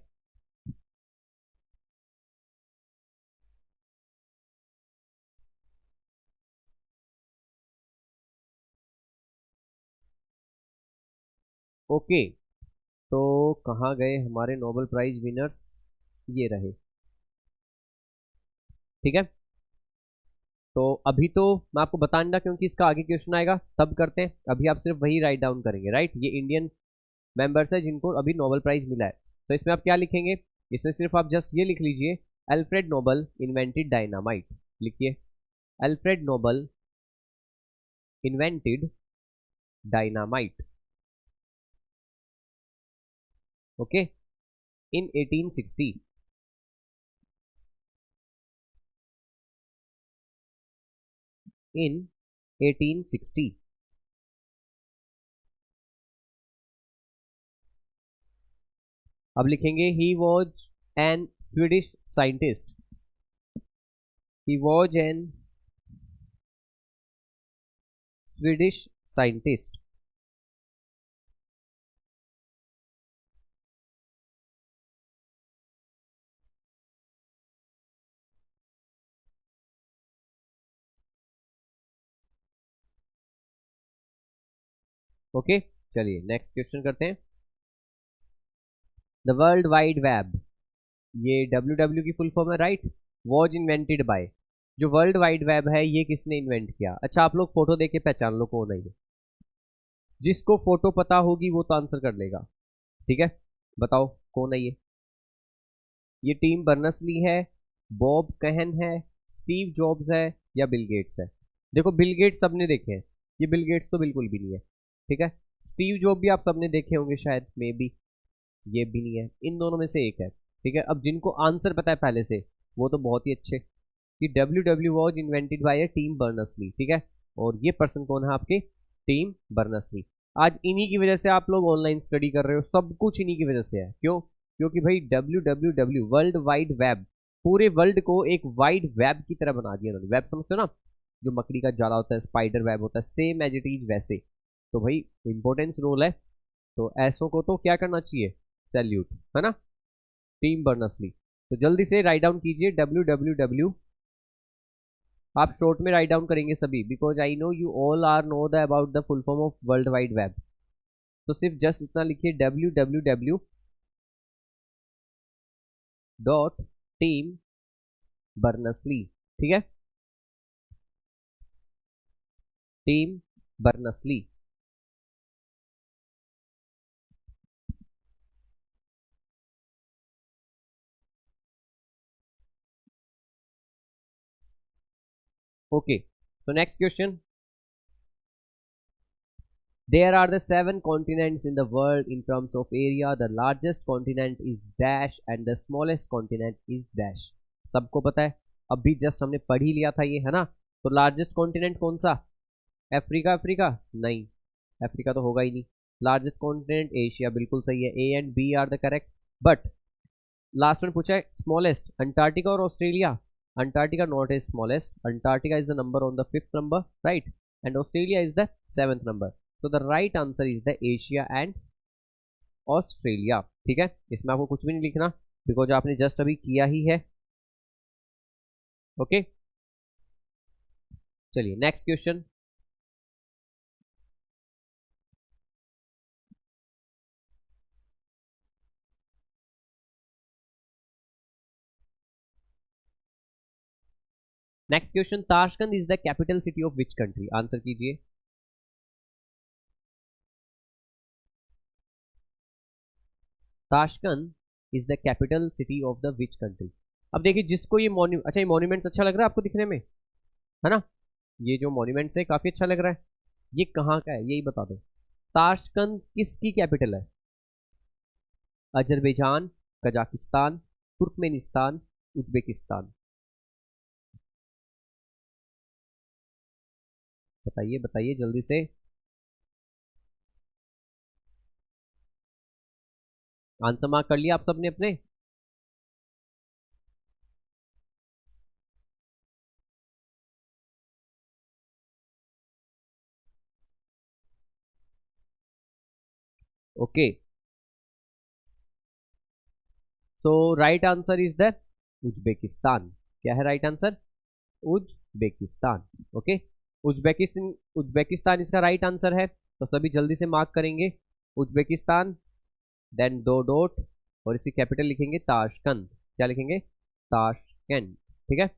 ओके, तो कहाँ गए हमारे नोबेल प्राइज विनर्स? ये रहे। ठीक है, तो अभी तो मैं आपको बता नहीं रहा क्योंकि इसका आगे क्वेश्चन आएगा तब करते हैं, अभी आप सिर्फ वही राइट डाउन करेंगे। राइट, ये इंडियन मेंबर्स है जिनको अभी नोबेल प्राइज मिला है। तो इसमें आप क्या लिखेंगे, इसमें सिर्फ आप जस्ट ये लिख लीजिए, अल्फ्रेड नोबल इन्वेंटेड डायनामाइट। लिखिए, Alfred Nobel invented dynamite, okay, in 1860। In 1860। अब लिखेंगे he was an Swedish scientist, he was an Swedish scientist. Okay, चलिए नेक्स्ट क्वेश्चन करते हैं। द वर्ल्ड वाइड वेब, ये डब्ल्यू की फुल फॉर्म है। Right, was invented by, जो world wide web है ये किसने इन्वेंट किया? अच्छा, आप लोग फोटो देख के पहचान लो कौन है ये, जिसको फोटो पता होगी वो तो आंसर कर लेगा। ठीक है, बताओ कौन है ये टीम बर्नर्स-ली है, बॉब कहन है, स्टीव जॉब्स है, या बिल गेट्स है? देखो, बिल गेट्स सबने देखे हैं, ये बिल गेट्स तो बिल्कुल भी नहीं है। ठीक है, स्टीव जॉब भी आप सबने देखे होंगे शायद, मे बी, ये भी नहीं है, इन दोनों में से एक है। ठीक है, अब जिनको आंसर पता है पहले से वो तो बहुत ही अच्छे, कि W W was invented bye team Berners-Lee. ठीक है, और ये पर्सन कौन है आपके? Team Berners-Lee. आज इन्हीं की वजह से आप लोग ऑनलाइन स्टडी कर रहे हो, सब कुछ इन्हीं की वजह से है। क्यों? क्योंकि भाई www वर्ल्ड वाइड वेब, पूरे वर्ल्ड को एक वाइड वेब की तरह बना दिया उन्होंने। वेब समझते हो ना, जो मकड़ी का जाला होता है, स्पाइडर वेब होता है, सेम एज इट इज वैसे। तो भाई इंपॉर्टेंस रोल है, तो ऐसों को तो क्या करना चाहिए, सैल्यूट, है ना, टीम बर्नर्स-ली। तो जल्दी से राइट डाउन कीजिए www, आप शॉर्ट में राइट डाउन करेंगे सभी, because I know you all are know the about the full form of world wide web. तो सिर्फ जस्ट इतना लिखिए, www डॉट टीम बर्नर्स-ली। ठीक है, टीम बर्नर्स-ली। ओके, तो next question, there are the 7 continents in the world in terms of area. The largest continent is dash and the smallest continent is dash. सबको पता है, अभी just हमने पढ़ ही लिया था ये, है ना। तो लार्जेस्ट कॉन्टिनेंट कौन सा? अफ्रीका? अफ्रीका नहीं, अफ्रीका तो होगा ही नहीं। लार्जेस्ट कॉन्टिनेंट एशिया, बिल्कुल सही है, A and B are the correct. But last में पूछा है स्मॉलेस्ट, अंटार्कटिका और Australia. Antarctica not is smallest, Antarctica is the number on the 5th number, right, and Australia is the 7th number. So the right answer is the Asia and Australia. ठीक है, इसमें आपको कुछ भी नहीं लिखना, because आपने जस्ट अभी किया ही है। ओके, चलिए next question. Next question, Tashkent is the capital city of which country? Answer कीजिए। Tashkent is the capital city of the which country? अब देखिए, जिसको ये अच्छा, ये मॉन्यूमेंट्स अच्छा लग रहा है आपको दिखने में, है ना, ये जो मॉन्यूमेंट्स है काफी अच्छा लग रहा है, ये कहाँ का है यही बता दो। ताशकंद किसकी कैपिटल है? Azerbaijan, Kazakhstan, Turkmenistan, Uzbekistan? बताइए बताइए जल्दी से। आंसर मार्क कर लिया आप सबने अपने? ओके, तो right answer is the Uzbekistan. क्या है right answer? Uzbekistan. Okay, Uzbekistan, Uzbekistan इसका राइट आंसर है, तो सभी जल्दी से मार्क करेंगे उज्बेकिस्तान, देन 2 डॉट और इसकी कैपिटल लिखेंगे ताशकंद। क्या लिखेंगे, ताशकेंट। ठीक है,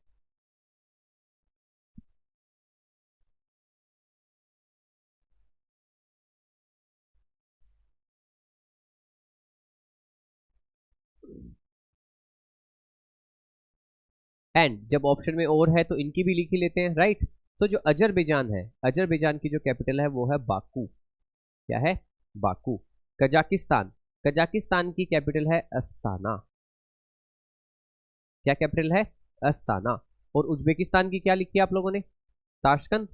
एंड जब ऑप्शन में और है तो इनकी भी लिख ही लेते हैं, राइट। तो जो अजरबैजान है, अजरबैजान की जो कैपिटल है वो है बाकू। क्या है, बाकू। कजाकिस्तान, कजाकिस्तान की कैपिटल है अस्ताना। क्या कैपिटल है, अस्ताना। और उज्बेकिस्तान की क्या लिखी है आप लोगों ने, ताशकंद।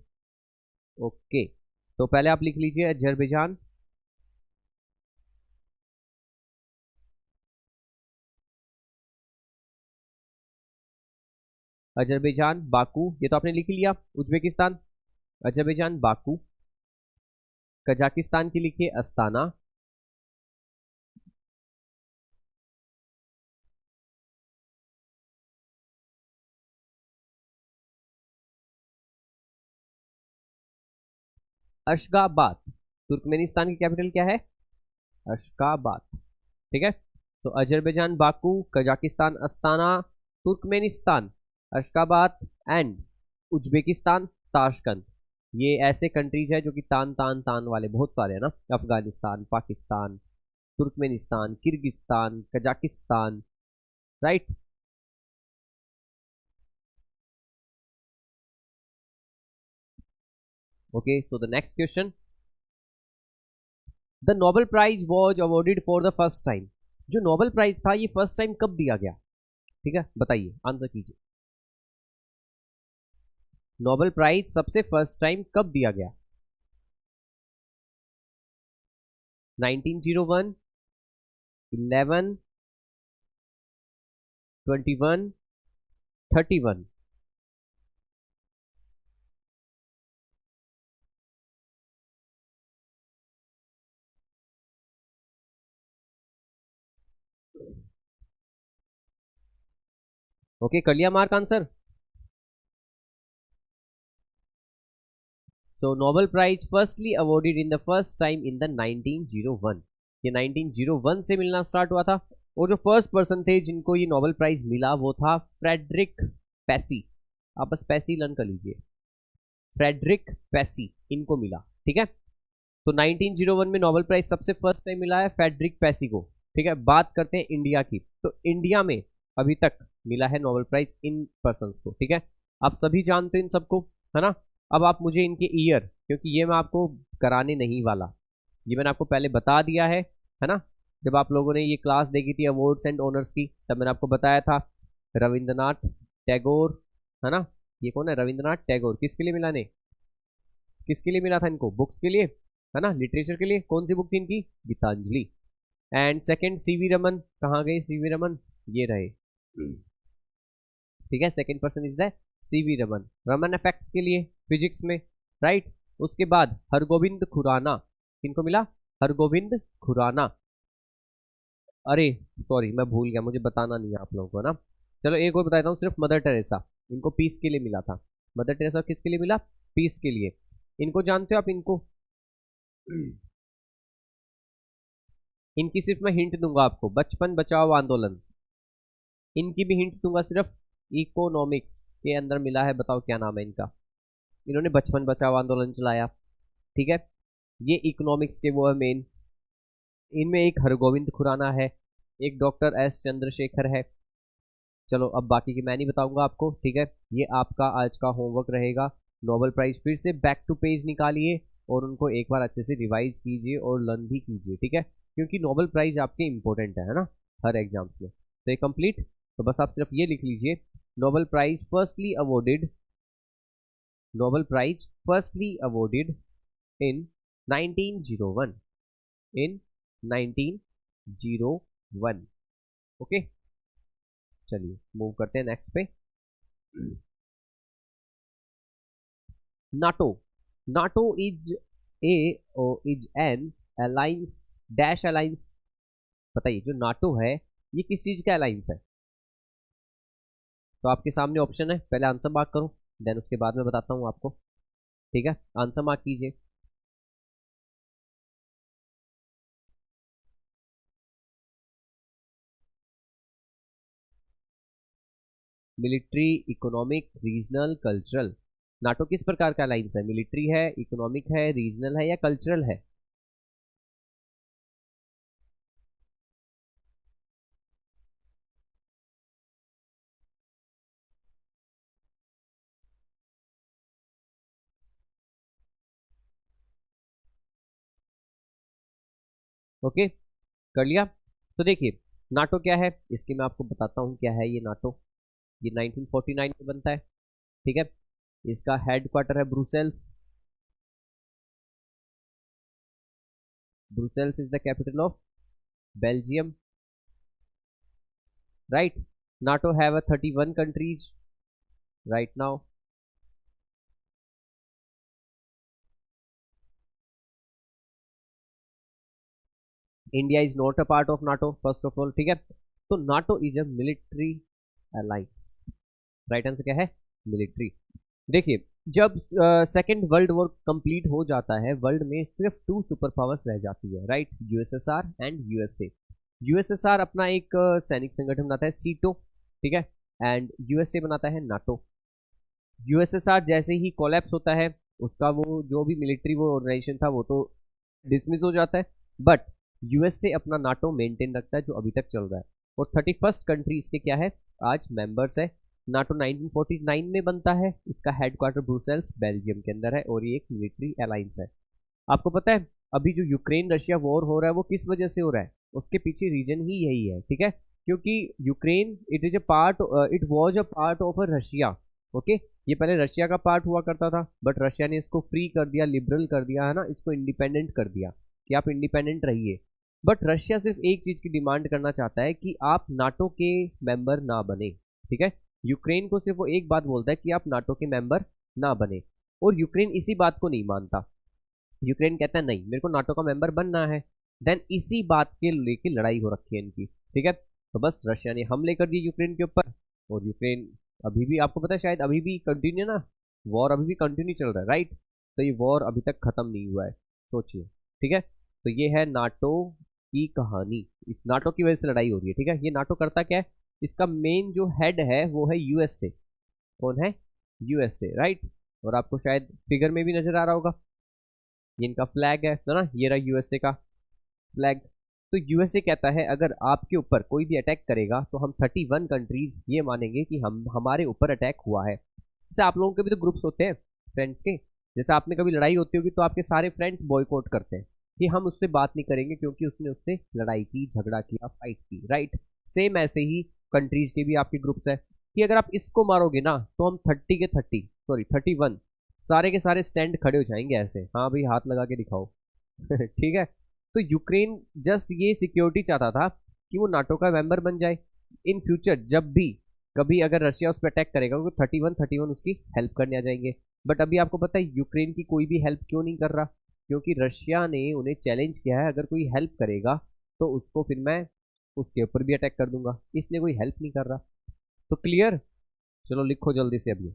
ओके, तो पहले आप लिख लीजिए अजरबैजान, अजरबैजान बाकू, ये तो आपने लिख ही लिया। Uzbekistan, Azerbaijan Baku. कजाकिस्तान की लिखिए अस्ताना। अशगाबाद, तुर्कमेनिस्तान की कैपिटल क्या है, अशगाबाद। ठीक है, तो Azerbaijan Baku, Kazakhstan Astana, Turkmenistan Ashgabat, and Uzbekistan Tashkent. ये ऐसे कंट्रीज है जो कि तान तान तान वाले बहुत सारे हैं ना, Afghanistan, Pakistan, Turkmenistan, Kyrgyzstan, Kazakhstan, right. Okay, so the next question, the Nobel prize was awarded for the first time. जो नोबेल प्राइज था ये फर्स्ट टाइम कब दिया गया, ठीक है, बताइए, आंसर कीजिए। नोबेल प्राइज सबसे फर्स्ट टाइम कब दिया गया, 1901, 11, 21, 31। ओके, कर लिया mark answer. So Nobel prize firstly awarded in the first time in the 1901। ये 1901 से मिलना स्टार्ट हुआ था। और जो फर्स्ट पर्सन थे जिनको ये नोबेल प्राइज मिला वो था फ्रेडरिक पैसी। आप बस पैसी लर्न कर लीजिए, फ्रेडरिक पैसी, इनको मिला। ठीक है, तो 1901 में नोबेल प्राइज सबसे फर्स्ट टाइम मिला है फ्रेडरिक पैसी को। ठीक है, बात करते हैं इंडिया की, तो इंडिया में अभी तक मिला है नोबेल प्राइज इन पर्सन को। ठीक है, आप सभी जानते हैं इन सबको, है ना। अब आप मुझे इनके ईयर, क्योंकि ये मैं आपको कराने नहीं वाला, ये मैंने आपको पहले बता दिया है ना। जब आप लोगों ने ये क्लास देखी थी अवार्ड्स एंड ऑनर्स की, तब मैंने आपको बताया था रविंद्रनाथ टैगोर, है ना। ये कौन है, रविंद्रनाथ टैगोर, किसके लिए मिला ने, किसके लिए मिला था इनको, बुक्स के लिए, है ना, लिटरेचर के लिए। कौन सी बुक थी इनकी, Gitanjali. And second CV Raman, कहाँ गए सीवी रमन, ये रहे। ठीक है, second person is the CV Raman, Raman effects के लिए फिजिक्स में, राइट। उसके बाद हरगोविंद खुराना, किनको मिला, हरगोविंद खुराना। अरे सॉरी, मैं भूल गया, मुझे बताना नहीं है आप लोगों को ना। चलो एक और बता देता हूँ, सिर्फ मदर टेरेसा, इनको पीस के लिए मिला था। मदर टेरेसा किसके लिए मिला, पीस के लिए। इनको जानते हो आप, इनको इनकी सिर्फ मैं हिंट दूंगा आपको, बचपन बचाओ आंदोलन, इनकी भी हिंट दूंगा सिर्फ। इकोनॉमिक्स के अंदर मिला है, बताओ क्या नाम है इनका। इन्होंने बचपन बचाओ आंदोलन चलाया। ठीक है, ये इकोनॉमिक्स के वो है मेन। इनमें एक हरगोविंद खुराना है, एक डॉक्टर एस चंद्रशेखर है। चलो अब बाकी की मैं नहीं बताऊंगा आपको। ठीक है, ये आपका आज का होमवर्क रहेगा। नोबेल प्राइज फिर से बैक टू पेज निकालिए और उनको एक बार अच्छे से रिवाइज कीजिए और लर्न भी कीजिए। ठीक है, क्योंकि नोबेल प्राइज आपके इंपॉर्टेंट है ना, हर एग्जाम्स में। तो ये कंप्लीट, तो बस आप सिर्फ ये लिख लीजिए, Nobel prize firstly awarded, Nobel prize firstly awarded in 1901, in 1901। Okay, चलिए मूव करते हैं नेक्स्ट पे। NATO, NATO is a is an alliance dash alliance. बताइए, जो नाटो है ये किस चीज का अलायंस है। तो आपके सामने ऑप्शन है, पहले आंसर मार्क करो, देन उसके बाद में बताता हूँ आपको। ठीक है, आंसर मार्क कीजिए। Military, economic, regional, cultural. NATO किस प्रकार का अलायंस है? मिलिट्री है, इकोनॉमिक है, रीजनल है या कल्चरल है? ओके, कर लिया। तो देखिए नाटो क्या है, इसकी मैं आपको बताता हूँ क्या है ये नाटो। ये 1949 में बनता है, ठीक है। इसका हेड क्वार्टर है Brussels. Brussels is the capital of Belgium, right. NATO have 31 countries right now. India is not a part of NATO first of all, ठीक है। तो NATO is a military alliance, right answer क्या है? Military. देखिए जब second world war complete हो जाता है, वर्ल्ड में सिर्फ 2 सुपर पावर्स रह जाती है, right, USSR and USA. USSR अपना एक सैनिक संगठन बनाता है सीटो, ठीक है, एंड यूएसए बनाता है नाटो। यूएसएसआर जैसे ही कोलैप्स होता है, उसका वो जो भी मिलिट्री वो ऑर्गेनाइजेशन था वो तो डिसमिस हो जाता है, बट यूएसए अपना नाटो मेंटेन रखता है जो अभी तक चल रहा है। और 31st कंट्री इसके क्या है आज मेंबर्स है। नाटो 1949 में बनता है, इसका हेडक्वार्टर ब्रुसेल्स बेल्जियम के अंदर है और ये एक मिलिट्री अलायंस है। आपको पता है अभी जो यूक्रेन रशिया वॉर हो रहा है वो किस वजह से हो रहा है? उसके पीछे रीजन ही यही है, ठीक है, क्योंकि Ukraine it is a part, it was a part of a Russia. Okay, ये पहले रशिया का पार्ट हुआ करता था, बट रशिया ने इसको फ्री कर दिया, लिबरल कर दिया है ना, इसको इंडिपेंडेंट कर दिया कि आप इंडिपेंडेंट रहिए। बट रशिया सिर्फ एक चीज की डिमांड करना चाहता है कि आप नाटो के मेंबर ना बने, ठीक है। यूक्रेन को सिर्फ वो एक बात बोलता है कि आप नाटो के मेंबर ना बने, और यूक्रेन इसी बात को नहीं मानता। यूक्रेन कहता है नहीं मेरे को नाटो का मेंबर बनना है। देन इसी बात के लेके लड़ाई हो रखी है इनकी, ठीक है। तो बस रशिया ने हमले कर दिए यूक्रेन के ऊपर, और यूक्रेन अभी भी आपको पता है शायद अभी भी कंटिन्यू ना, वॉर अभी भी कंटिन्यू चल रहा है, राइट। तो ये वॉर अभी तक खत्म नहीं हुआ है, सोचिए, ठीक है। तो ये है नाटो की कहानी, इस नाटो की वजह से लड़ाई हो रही है, ठीक है। ये नाटो करता क्या है, इसका मेन जो हेड है वो है यूएसए। कौन है? USA, right. और आपको शायद फिगर में भी नजर आ रहा होगा, ये इनका फ्लैग है ना, ये रहा यूएसए का फ्लैग। तो यूएसए कहता है अगर आपके ऊपर कोई भी अटैक करेगा तो हम 31 कंट्रीज ये मानेंगे कि हम हमारे ऊपर अटैक हुआ है। जैसे आप लोगों के भी तो ग्रुप्स होते हैं फ्रेंड्स के, जैसे आप में कभी लड़ाई होती होगी तो आपके सारे फ्रेंड्स बॉयकॉट करते हैं कि हम उससे बात नहीं करेंगे क्योंकि उसने उससे लड़ाई की, झगड़ा किया, फाइट की, राइट। सेम ऐसे ही कंट्रीज के भी आपके ग्रुप्स है कि अगर आप इसको मारोगे ना तो हम 30 के 30 सॉरी 31 सारे के सारे स्टैंड खड़े हो जाएंगे ऐसे, हाँ भाई हाथ लगा के दिखाओ ठीक है। तो यूक्रेन जस्ट ये सिक्योरिटी चाहता था कि वो नाटो का मेंबर बन जाए इन फ्यूचर, जब भी कभी अगर रशिया उस पर अटैक करेगा तो 31 उसकी हेल्प करने आ जाएंगे। बट अभी आपको पता है यूक्रेन की कोई भी हेल्प क्यों नहीं कर रहा? क्योंकि रशिया ने उन्हें चैलेंज किया है अगर कोई हेल्प करेगा तो उसको फिर मैं उसके ऊपर भी अटैक कर दूंगा, इसलिए कोई हेल्प नहीं कर रहा। तो क्लियर, चलो लिखो जल्दी से अभी।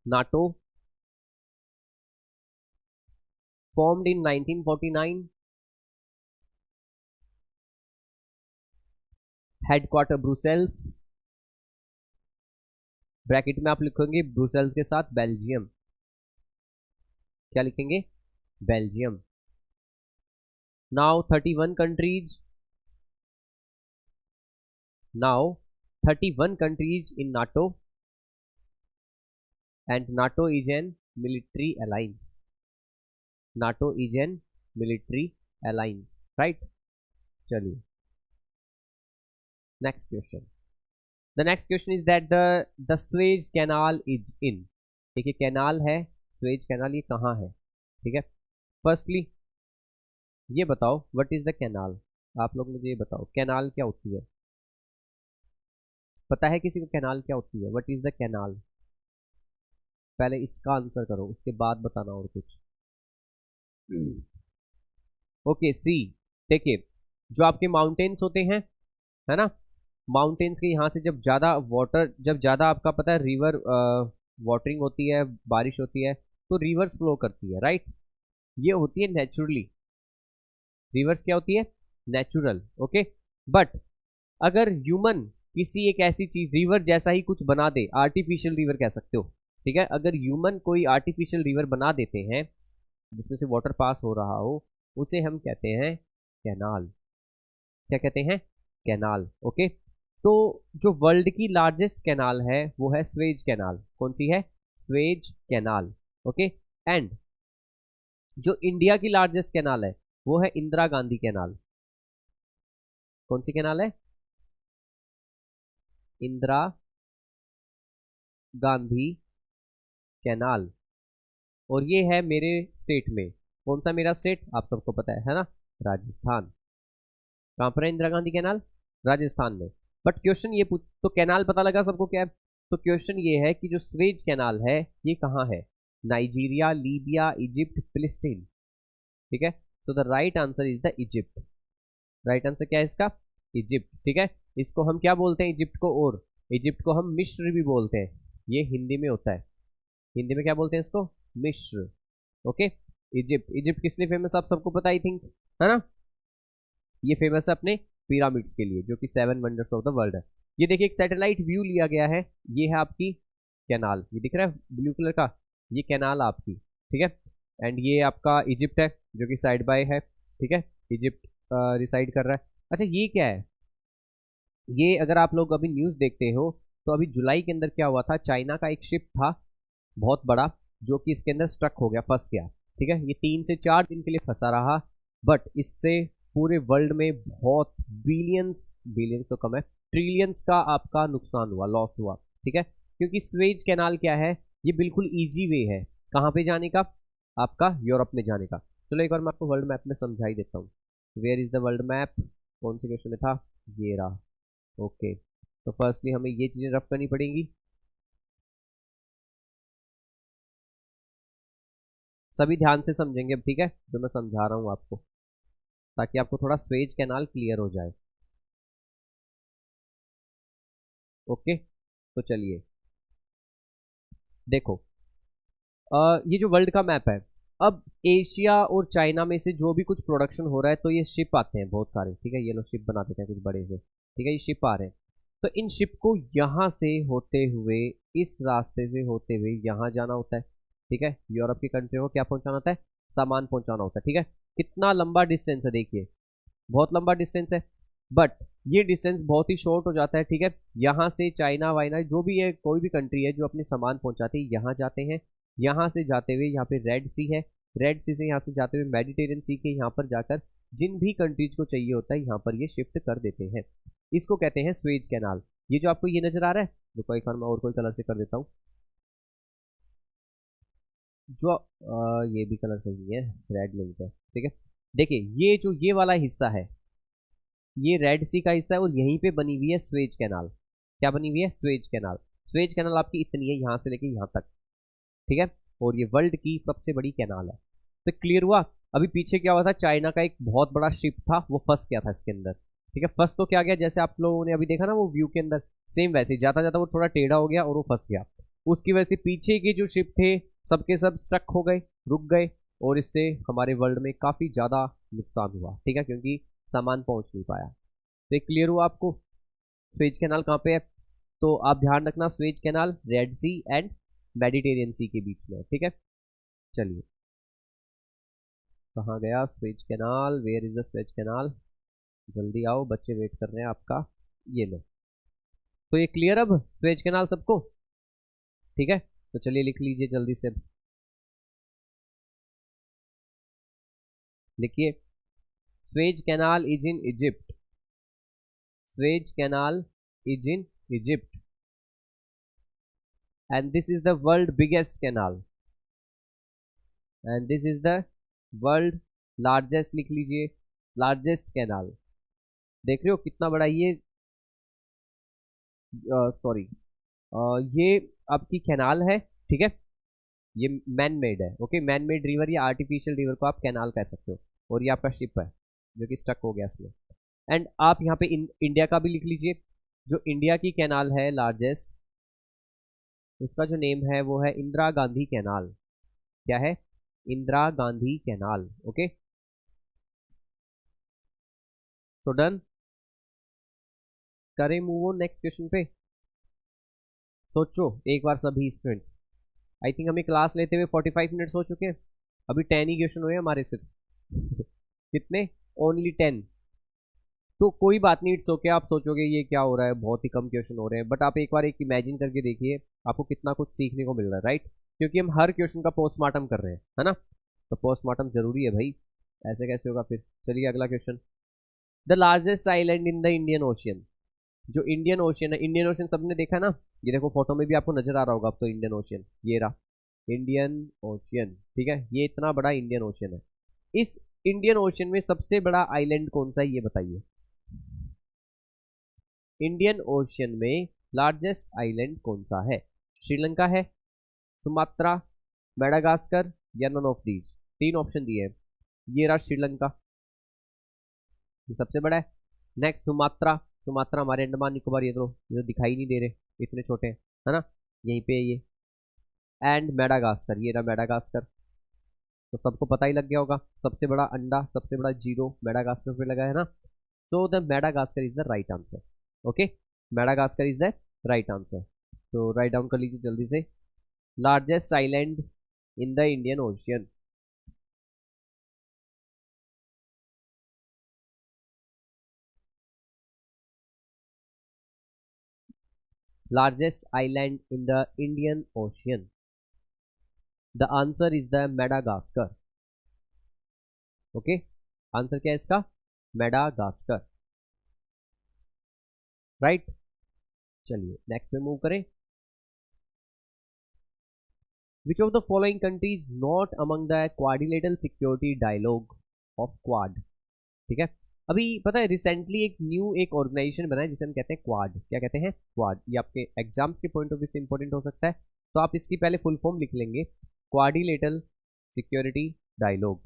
NATO formed in 1949, headquarter Brussels, bracket में आप लिखेंगे ब्रुसेल्स के साथ बेल्जियम, क्या लिखेंगे? Belgium. Now 31 countries, now 31 countries in NATO and NATO is an military alliance, NATO is an military alliance, right. चलिए next question. The next question is that the Suez canal is in, ठीक है, canal है Suez canal, ये कहाँ है? ठीक है, firstly ये बताओ व्हाट इज द कैनाल, आप लोग मुझे ये बताओ कैनाल क्या होती है? पता है किसी को कैनाल क्या होती है? What is the canal? पहले इसका आंसर करो उसके बाद बताना और कुछ। ओके सी, देखिए जो आपके माउंटेन्स होते हैं, है ना, माउंटेन्स के यहाँ से जब ज़्यादा वाटर, जब ज़्यादा आपका पता है रिवर वाटरिंग होती है, बारिश होती है तो रिवर्स फ्लो करती है, राइट। ये होती है नेचुरली, रिवर्स क्या होती है, नेचुरल, ओके। बट अगर ह्यूमन किसी एक ऐसी चीज रिवर जैसा ही कुछ बना दे, आर्टिफिशियल रिवर कह सकते हो, ठीक है, अगर ह्यूमन कोई आर्टिफिशियल रिवर बना देते हैं जिसमें से वाटर पास हो रहा हो, उसे हम कहते हैं कैनाल। क्या कहते हैं, कैनाल, ओके। तो जो वर्ल्ड की लार्जेस्ट कैनाल है वो है स्वेज कैनाल। कौन सी है, स्वेज कैनाल, ओके। एंड जो इंडिया की लार्जेस्ट कैनाल है वो है इंदिरा गांधी कैनाल। कौन सी कैनाल है, इंदिरा गांधी कैनाल। और ये है मेरे स्टेट में, कौन सा मेरा स्टेट आप सबको पता है ना, राजस्थान। कहां पर है इंदिरा गांधी कैनाल, राजस्थान में। बट क्वेश्चन ये पूछ, तो कैनाल पता लगा सबको क्या है, तो क्वेश्चन ये है कि जो स्वेज कैनाल है ये कहाँ है, नाइजीरिया, लीबिया, इजिप्ट, फिलिस्तीन, ठीक है। तो the right answer is the Egypt. Right answer क्या है इसका, इजिप्ट, ठीक है। इसको हम क्या बोलते हैं इजिप्ट को, और इजिप्ट को हम मिस्र भी बोलते हैं, ये हिंदी में होता है। हिंदी में क्या बोलते हैं इसको, मिस्र, ओके। इजिप्ट, इजिप्ट किस लिए फेमस आप सबको पता, आई थिंक, है ना। ये फेमस है अपने पिरामिड्स के लिए, जो कि 7 वंडर्स ऑफ द वर्ल्ड है। ये देखिए एक सैटेलाइट व्यू लिया गया है, ये है आपकी कैनाल, ये दिख रहा है ब्लू कलर का, ये कैनाल आपकी, ठीक है। एंड ये आपका इजिप्ट है जो कि साइड बाय है, ठीक है, इजिप्ट रिसाइड कर रहा है। अच्छा ये क्या है, ये अगर आप लोग अभी न्यूज़ देखते हो तो अभी जुलाई के अंदर क्या हुआ था, चाइना का एक शिप था बहुत बड़ा, जो कि इसके अंदर स्ट्रक हो गया, फंस गया, ठीक है। ये 3 से 4 दिन के लिए फंसा रहा, बट इससे पूरे वर्ल्ड में बहुत बिलियंस, बिलियंस तो कम है, ट्रिलियंस का आपका नुकसान हुआ, लॉस हुआ, ठीक है। क्योंकि स्वेज कैनाल क्या है, ये बिल्कुल ईजी वे है कहाँ पे जाने का, आपका यूरोप में जाने का। चलो एक बार मैं आपको वर्ल्ड मैप में समझा ही देता हूँ। Where is the world map, कौन से क्वेश्चन में था, ये रहा, ओके। तो फर्स्टली हमें ये चीजें रफ करनी पड़ेंगी, सभी ध्यान से समझेंगे अब, ठीक है, जो मैं समझा रहा हूँ आपको, ताकि आपको थोड़ा स्वेज कैनाल क्लियर हो जाए, ओके। तो चलिए देखो, ये जो वर्ल्ड का मैप है, अब एशिया और चाइना में से जो भी कुछ प्रोडक्शन हो रहा है, तो ये शिप आते हैं बहुत सारे, ठीक है, ये लोग शिप बना देते हैं कुछ बड़े से, ठीक है, ये शिप आ रहे हैं। तो इन शिप को यहाँ से होते हुए, इस रास्ते से होते हुए यहाँ जाना होता है, ठीक है। यूरोप की कंट्री को क्या पहुंचाना होता है, सामान पहुंचाना होता है, ठीक है। कितना लंबा डिस्टेंस है देखिए, बहुत लंबा डिस्टेंस है, बट ये डिस्टेंस बहुत ही शॉर्ट हो जाता है, ठीक है। यहाँ से चाइना वाइना जो भी है, कोई भी कंट्री है जो अपने सामान पहुंचाती है, यहाँ जाते हैं, यहाँ से जाते हुए यहाँ पे रेड सी है, रेड सी से यहाँ से जाते हुए मेडिटेरियन सी के यहाँ पर जाकर जिन भी कंट्रीज को चाहिए होता है यहाँ पर ये शिफ्ट कर देते हैं, इसको कहते हैं स्वेज कैनाल। ये जो आपको ये नजर आ रहा है, जो एक बार मैं और कोई कलर से कर देता हूँ, जो ये भी कलर सही है, रेड नहीं है, ठीक है। देखिए ये जो ये वाला हिस्सा है, ये रेड सी का हिस्सा है, और यहीं पे बनी हुई है स्वेज कैनाल। क्या बनी हुई है, स्वेज कैनाल। स्वेज कैनाल आपकी इतनी है, यहाँ से लेके यहाँ तक, ठीक है। और ये वर्ल्ड की सबसे बड़ी कैनाल है। तो क्लियर हुआ। अभी पीछे क्या हुआ था, चाइना का एक बहुत बड़ा शिप था, वो फंस गया था इसके अंदर, ठीक है। फंस तो क्या गया, जैसे आप लोगों ने अभी देखा ना वो व्यू के अंदर, सेम वैसे ही जाता जाता वो थोड़ा टेढ़ा हो गया और वो फंस गया। उसकी वजह से पीछे के जो शिप थे सबके सब स्टक हो गए, रुक गए, और इससे हमारे वर्ल्ड में काफी ज्यादा नुकसान हुआ, ठीक है, क्योंकि सामान पहुंच नहीं पाया। तो क्लियर हुआ आपको स्वेज कैनाल कहाँ पे है। तो आप ध्यान रखना, Suez canal red sea and Mediterranean sea के बीच में, ठीक है। चलिए कहाँ गया Suez canal, where is the Suez canal, जल्दी आओ बच्चे वेट कर रहे हैं आपका, ये लो। तो ये क्लियर अब स्वेज कैनाल सबको, ठीक है। तो चलिए लिख लीजिए जल्दी से, लिखिए Suez canal is in Egypt, Suez canal is in Egypt, and this is the world biggest canal, and this is the world largest, लिख लीजिए लार्जेस्ट कैनाल। देख रहे हो कितना बड़ा ये, सॉरी, ये आपकी कैनाल है, ठीक है। ये मैन मेड है, ओके, मैन मेड रिवर या आर्टिफिशियल रिवर को आप कैनाल कह सकते हो। और ये आपका शिप है जो कि स्टक हो गया इसमें। एंड आप यहाँ पे इंडिया का भी लिख लीजिए, जो इंडिया की कैनाल है लार्जेस्ट, उसका जो नेम है वो है इंदिरा गांधी कैनाल। क्या है, इंदिरा गांधी कैनाल। ओके, तो डन, करें मूव ऑन नेक्स्ट क्वेश्चन पे। सोचो एक बार सभी स्टूडेंट्स, आई थिंक हमें क्लास लेते हुए 45 मिनट्स हो चुके हैं, अभी 10 ही क्वेश्चन हुए हमारे सिर्फ कितने, ओनली 10। तो कोई बात नहीं, इट्स ओके। आप सोचोगे ये क्या हो रहा है, बहुत ही कम क्वेश्चन हो रहे हैं, बट आप एक बार एक इमेजिन करके देखिए आपको कितना कुछ सीखने को मिल रहा है, राइट? क्योंकि हम हर क्वेश्चन का पोस्टमार्टम कर रहे हैं, है ना? तो पोस्टमार्टम जरूरी है भाई, ऐसे कैसे होगा फिर। चलिए अगला question. The largest island in the Indian ocean. जो इंडियन ओशियन है, इंडियन ओशियन सबने देखा ना, ये देखो फोटो में भी आपको नजर आ रहा होगा अब तो, इंडियन ओशियन ये रहा, इंडियन ओशियन, ठीक है? ये इतना बड़ा इंडियन ओशियन है। इस इंडियन ओशियन में सबसे बड़ा आइलैंड कौन सा है, ये बताइए। इंडियन ओशियन में लार्जेस्ट आइलैंड कौन सा है? श्रीलंका है, सुमात्रा, मेडागास्कर या नन ऑफ दीज। तीन ऑप्शन दिए हैं, ये रहा श्रीलंका, ये सबसे बड़ा है। नेक्स्ट सुमात्रा, सुमात्रा हमारे अंडमान निकोबार, ये तो दिखाई नहीं दे रहे, इतने छोटे हैं, है ना? यहीं पे है ये। एंड मेडागास्कर, ये रहा मेडागास्कर। तो सबको पता ही लग गया होगा, सबसे बड़ा अंडा, सबसे बड़ा जीरो मेडागास्कर पे लगा है ना। तो the Madagascar is the right answer. Okay, Madagascar is the right answer. तो राइट डाउन कर लीजिए जल्दी से, largest island in the Indian Ocean. Largest island in the Indian Ocean, the answer is the Madagascar. Okay, answer क्या है इसका? Madagascar, right. चलिए next पे मूव करें। Which of the following countries not among the quadrilateral security dialogue of Quad. ठीक है, अभी पता है रिसेंटली एक न्यू एक ऑर्गेनाइजेशन बना है जिसे हम कहते हैं क्वाड। क्या कहते हैं? क्वाड। ये आपके एग्जाम्स के पॉइंट ऑफ व्यू से इंपॉर्टेंट हो सकता है, तो आप इसकी पहले फुल फॉर्म लिख लेंगे, क्वाड्रिलेटरल सिक्योरिटी डायलॉग।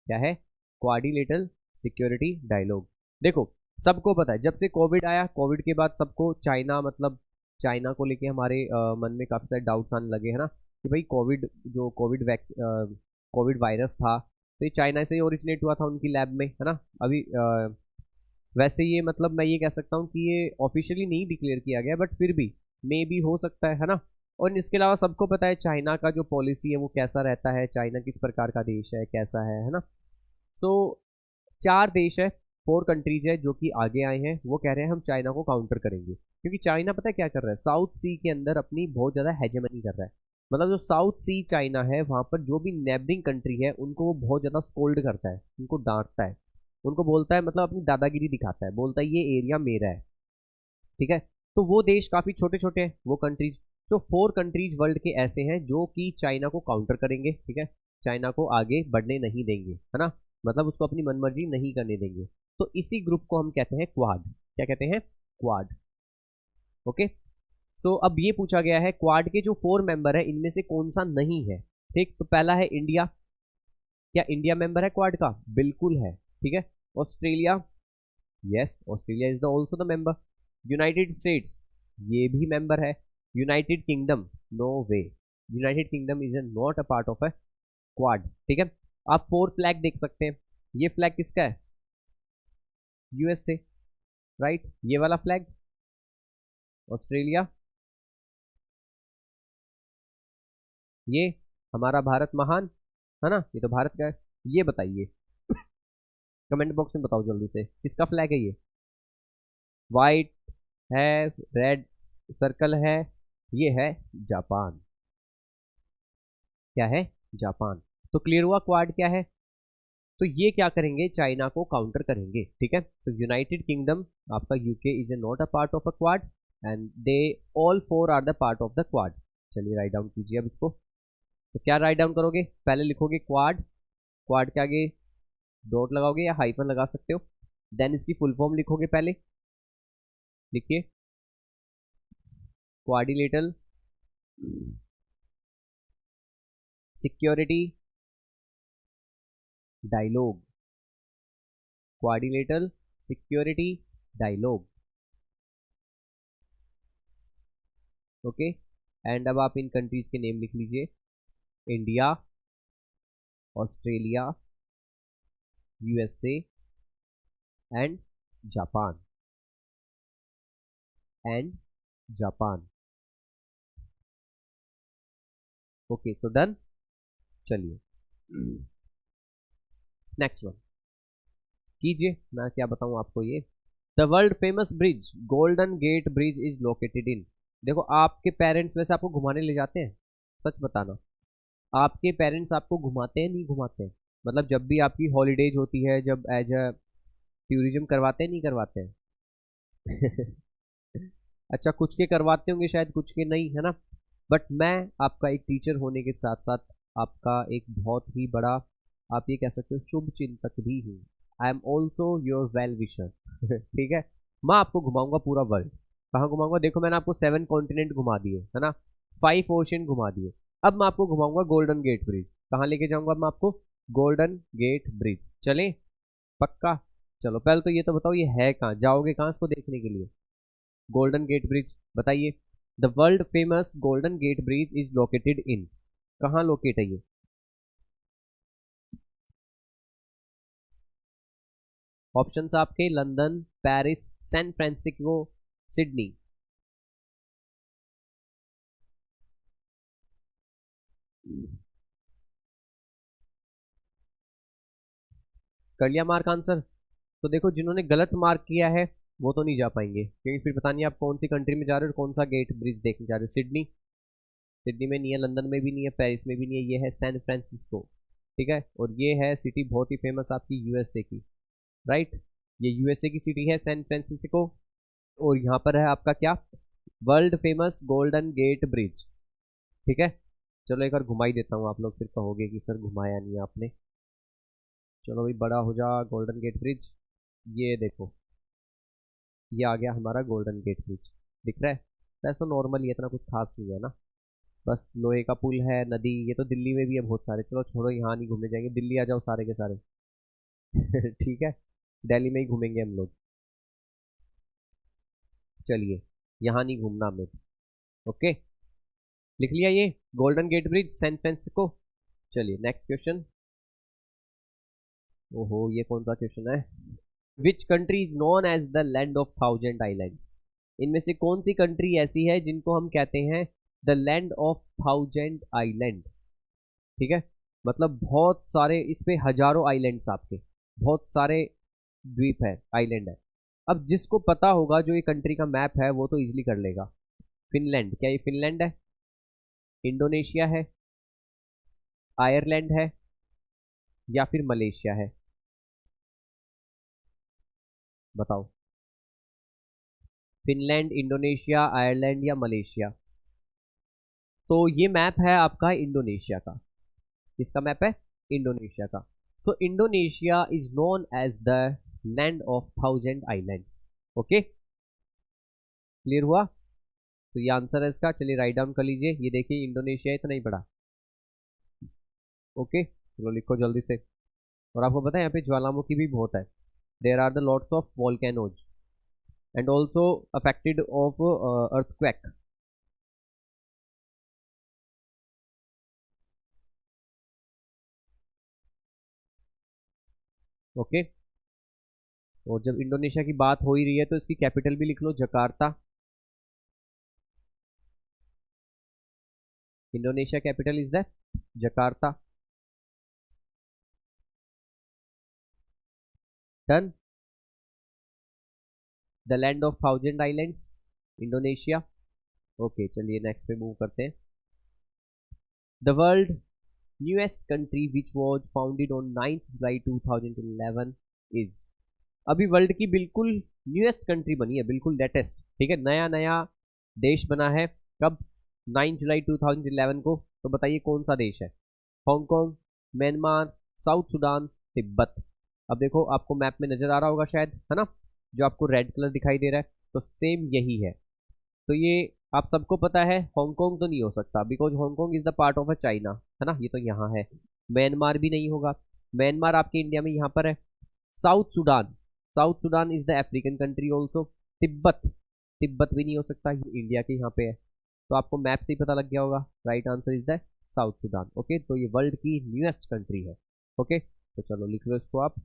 क्या है? Quadrilateral security dialogue. देखो सबको पता है, जब से कोविड आया, कोविड के बाद सबको चाइना, मतलब चाइना को लेके हमारे मन में काफी सारे डाउट्स आने लगे, है ना, कि भाई कोविड, जो कोविड वायरस था, तो ये चाइना से ही ओरिजिनेट हुआ था उनकी लैब में, है ना? अभी वैसे ये मतलब मैं ये कह सकता हूँ कि ये ऑफिशियली नहीं डिक्लेयर किया गया, बट फिर भी मे भी हो सकता है ना? और इसके अलावा सबको पता है चाइना का जो पॉलिसी है वो कैसा रहता है, चाइना किस प्रकार का देश है, कैसा है ना? सो चार देश है, फोर कंट्रीज है जो कि आगे आए हैं, वो कह रहे हैं हम चाइना को काउंटर करेंगे, क्योंकि चाइना पता है क्या कर रहा है, साउथ सी के अंदर अपनी बहुत ज्यादा हेजेमनी कर रहा है। मतलब जो साउथ सी चाइना है, वहां पर जो भी नेबरिंग कंट्री है उनको वो बहुत ज्यादा स्कोल्ड करता है, उनको डांटता है, उनको बोलता है, मतलब अपनी दादागिरी दिखाता है, बोलता है ये एरिया मेरा है। ठीक है, तो वो देश काफी छोटे छोटे हैं वो कंट्रीज। तो फोर कंट्रीज वर्ल्ड के ऐसे हैं जो कि चाइना को काउंटर करेंगे, ठीक है, चाइना को आगे बढ़ने नहीं देंगे, है ना, मतलब उसको अपनी मनमर्जी नहीं करने देंगे। तो इसी ग्रुप को हम कहते हैं क्वाड। क्या कहते हैं? क्वाड। ओके, तो अब ये पूछा गया है क्वाड के जो फोर मेंबर है इनमें से कौन सा नहीं है। ठीक, तो पहला है इंडिया। क्या इंडिया मेंबर है क्वाड का? बिल्कुल है। ठीक है, Australia, yes Australia is the also the member. United States, ये भी मेंबर है। United Kingdom, no way, United Kingdom is not a part of a Quad. ठीक है, आप फोर फ्लैग देख सकते हैं, ये फ्लैग किसका है? USA, right. ये वाला फ्लैग ऑस्ट्रेलिया, ये हमारा भारत महान, है ना, ये तो भारत का है। ये बताइए, कमेंट बॉक्स में बताओ जल्दी से, किसका फ्लैग है ये? वाइट है, रेड सर्कल है, ये है जापान। क्या है? जापान। तो क्लियर हुआ क्वाड क्या है। तो ये क्या करेंगे, चाइना को काउंटर करेंगे। ठीक है, तो यूनाइटेड किंगडम आपका, UK is a not a part of a Quad, and they all four are the part of the Quad. चलिए राइट डाउन कीजिए अब इसको। तो क्या राइट डाउन करोगे? पहले लिखोगे क्वाड, क्वाड के आगे डॉट लगाओगे या हाइफन लगा सकते हो, देन इसकी फुल फॉर्म लिखोगे पहले, लिखिए quadrilateral security dialogue, quadrilateral security dialogue. Okay, and अब आप इन कंट्रीज के नेम लिख लीजिए, India, Australia, USA and Japan, okay so done. चलिए नेक्स्ट वन कीजिए, मैं क्या बताऊं आपको। ये the world famous bridge Golden Gate Bridge is located in. देखो आपके पेरेंट्स वैसे आपको घुमाने ले जाते हैं, सच बताना, आपके पेरेंट्स आपको घुमाते हैं नहीं घुमाते हैं? मतलब जब भी आपकी हॉलीडेज होती है, जब एज अ टूरिज्म करवाते हैं नहीं करवाते हैं? अच्छा कुछ के करवाते होंगे शायद, कुछ के नहीं, है ना। बट मैं आपका एक टीचर होने के साथ साथ आपका एक बहुत ही बड़ा, आप ये कह सकते हो, शुभ चिंतक भी हूँ। I am also your well wisher. ठीक है, मैं आपको घुमाऊंगा पूरा वर्ल्ड। कहाँ घुमाऊंगा? देखो मैंने आपको 7 कॉन्टिनेंट घुमा दिए, है ना, 5 ओशियन घुमा दिए। अब मैं आपको घुमाऊंगा गोल्डन गेट ब्रिज। कहाँ लेके जाऊंगा मैं आपको? Golden Gate Bridge. चले पक्का? चलो पहले तो ये तो बताओ, ये है कहाँ, जाओगे कहाँ इसको देखने के लिए? गोल्डन गेट ब्रिज बताइए। The world famous Golden Gate Bridge is located in, कहाँ लोकेट है ये? ऑप्शंस आपके London, Paris, San Francisco, Sydney. कर लिया मार्क आंसर? तो देखो जिन्होंने गलत मार्क किया है वो तो नहीं जा पाएंगे, क्योंकि फिर पता नहीं आप कौन सी कंट्री में जा रहे हो और कौन सा गेट ब्रिज देखने जा रहे हो। सिडनी, सिडनी में नहीं है, लंदन में भी नहीं है, पेरिस में भी नहीं है, ये है सैन फ्रांसिस्को। ठीक है, और ये है सिटी बहुत ही फेमस आपकी यूएसए की, राइट। ये यूएसए की सिटी है सैन फ्रांसिस्को, और यहाँ पर है आपका क्या, world famous Golden Gate Bridge. ठीक है, चलो एक बार घुमाई देता हूँ, आप लोग फिर कहोगे कि सर घुमाया नहीं आपने। चलो भाई बड़ा हो जा गोल्डन गेट ब्रिज। ये देखो, ये आ गया हमारा गोल्डन गेट ब्रिज, दिख रहा है। वैसे तो नॉर्मल ही है, इतना कुछ खास नहीं है ना, बस लोहे का पुल है, नदी, ये तो दिल्ली में भी है बहुत सारे। चलो छोड़ो, यहाँ नहीं घूमने जाएंगे, दिल्ली आ जाओ सारे के सारे। ठीक है, दिल्ली में ही घूमेंगे हम लोग। चलिए, यहाँ नहीं घूमना हमें। ओके, लिख लिया ये Golden Gate Bridge San Francisco. चलिए नेक्स्ट क्वेश्चन। ओहो ये कौन सा क्वेश्चन है? Which country is known as the land of thousand islands? इनमें से कौन सी कंट्री ऐसी है जिनको हम कहते हैं the land of thousand island? ठीक है, मतलब बहुत सारे, इस पे हजारों आइलैंड्स आपके, बहुत सारे द्वीप है, आइलैंड है। अब जिसको पता होगा, जो ये कंट्री का मैप है, वो तो इजीली कर लेगा। फिनलैंड, क्या ये फिनलैंड है? इंडोनेशिया है, आयरलैंड है, या फिर मलेशिया है? बताओ, फिनलैंड, इंडोनेशिया, आयरलैंड या मलेशिया? तो ये मैप है आपका इंडोनेशिया का। किसका मैप है? इंडोनेशिया का। तो Indonesia is known as the land of thousand islands. Okay, clear हुआ? तो ये आंसर है इसका। चलिए राइट डाउन कर लीजिए, ये देखिए इंडोनेशिया इतना ही बड़ा। ओके चलो लिखो जल्दी से। और आपको पता है यहाँ पे ज्वालामुखी भी बहुत है, there are the lots of volcanoes and also affected of earthquake. Okay, और जब इंडोनेशिया की बात हो ही रही है तो इसकी कैपिटल भी लिख लो, Jakarta. Indonesia capital is the Jakarta. Done. The land of thousand islands, Indonesia. Okay चलिए नेक्स्ट पे मूव करते हैं। The world newest country which was founded on 9 July 2011 is. अभी वर्ल्ड की बिल्कुल न्यूएस्ट कंट्री बनी है, बिल्कुल लेटेस्ट, ठीक है, नया नया देश बना है। कब? 9 जुलाई 2011 को। तो बताइए कौन सा देश है? Hong Kong, Myanmar, south Sudan, Tibet. अब देखो आपको मैप में नजर आ रहा होगा शायद, है ना, जो आपको रेड कलर दिखाई दे रहा है, तो सेम यही है। तो ये आप सबको पता है, हांगकांग तो नहीं हो सकता, because Hong Kong is the part of a China, है ना, ये तो यहाँ है। म्यांमार भी नहीं होगा, म्यांमार आपके इंडिया में यहाँ पर है। South Sudan, south Sudan is the African country also. Tibet, Tibet भी नहीं हो सकता, ये इंडिया के यहाँ पे है। तो आपको मैप से ही पता लग गया होगा, right answer is the south Sudan. Okay, तो ये वर्ल्ड की न्यूएस्ट कंट्री है। ओके, तो चलो लिख लो इसको आप।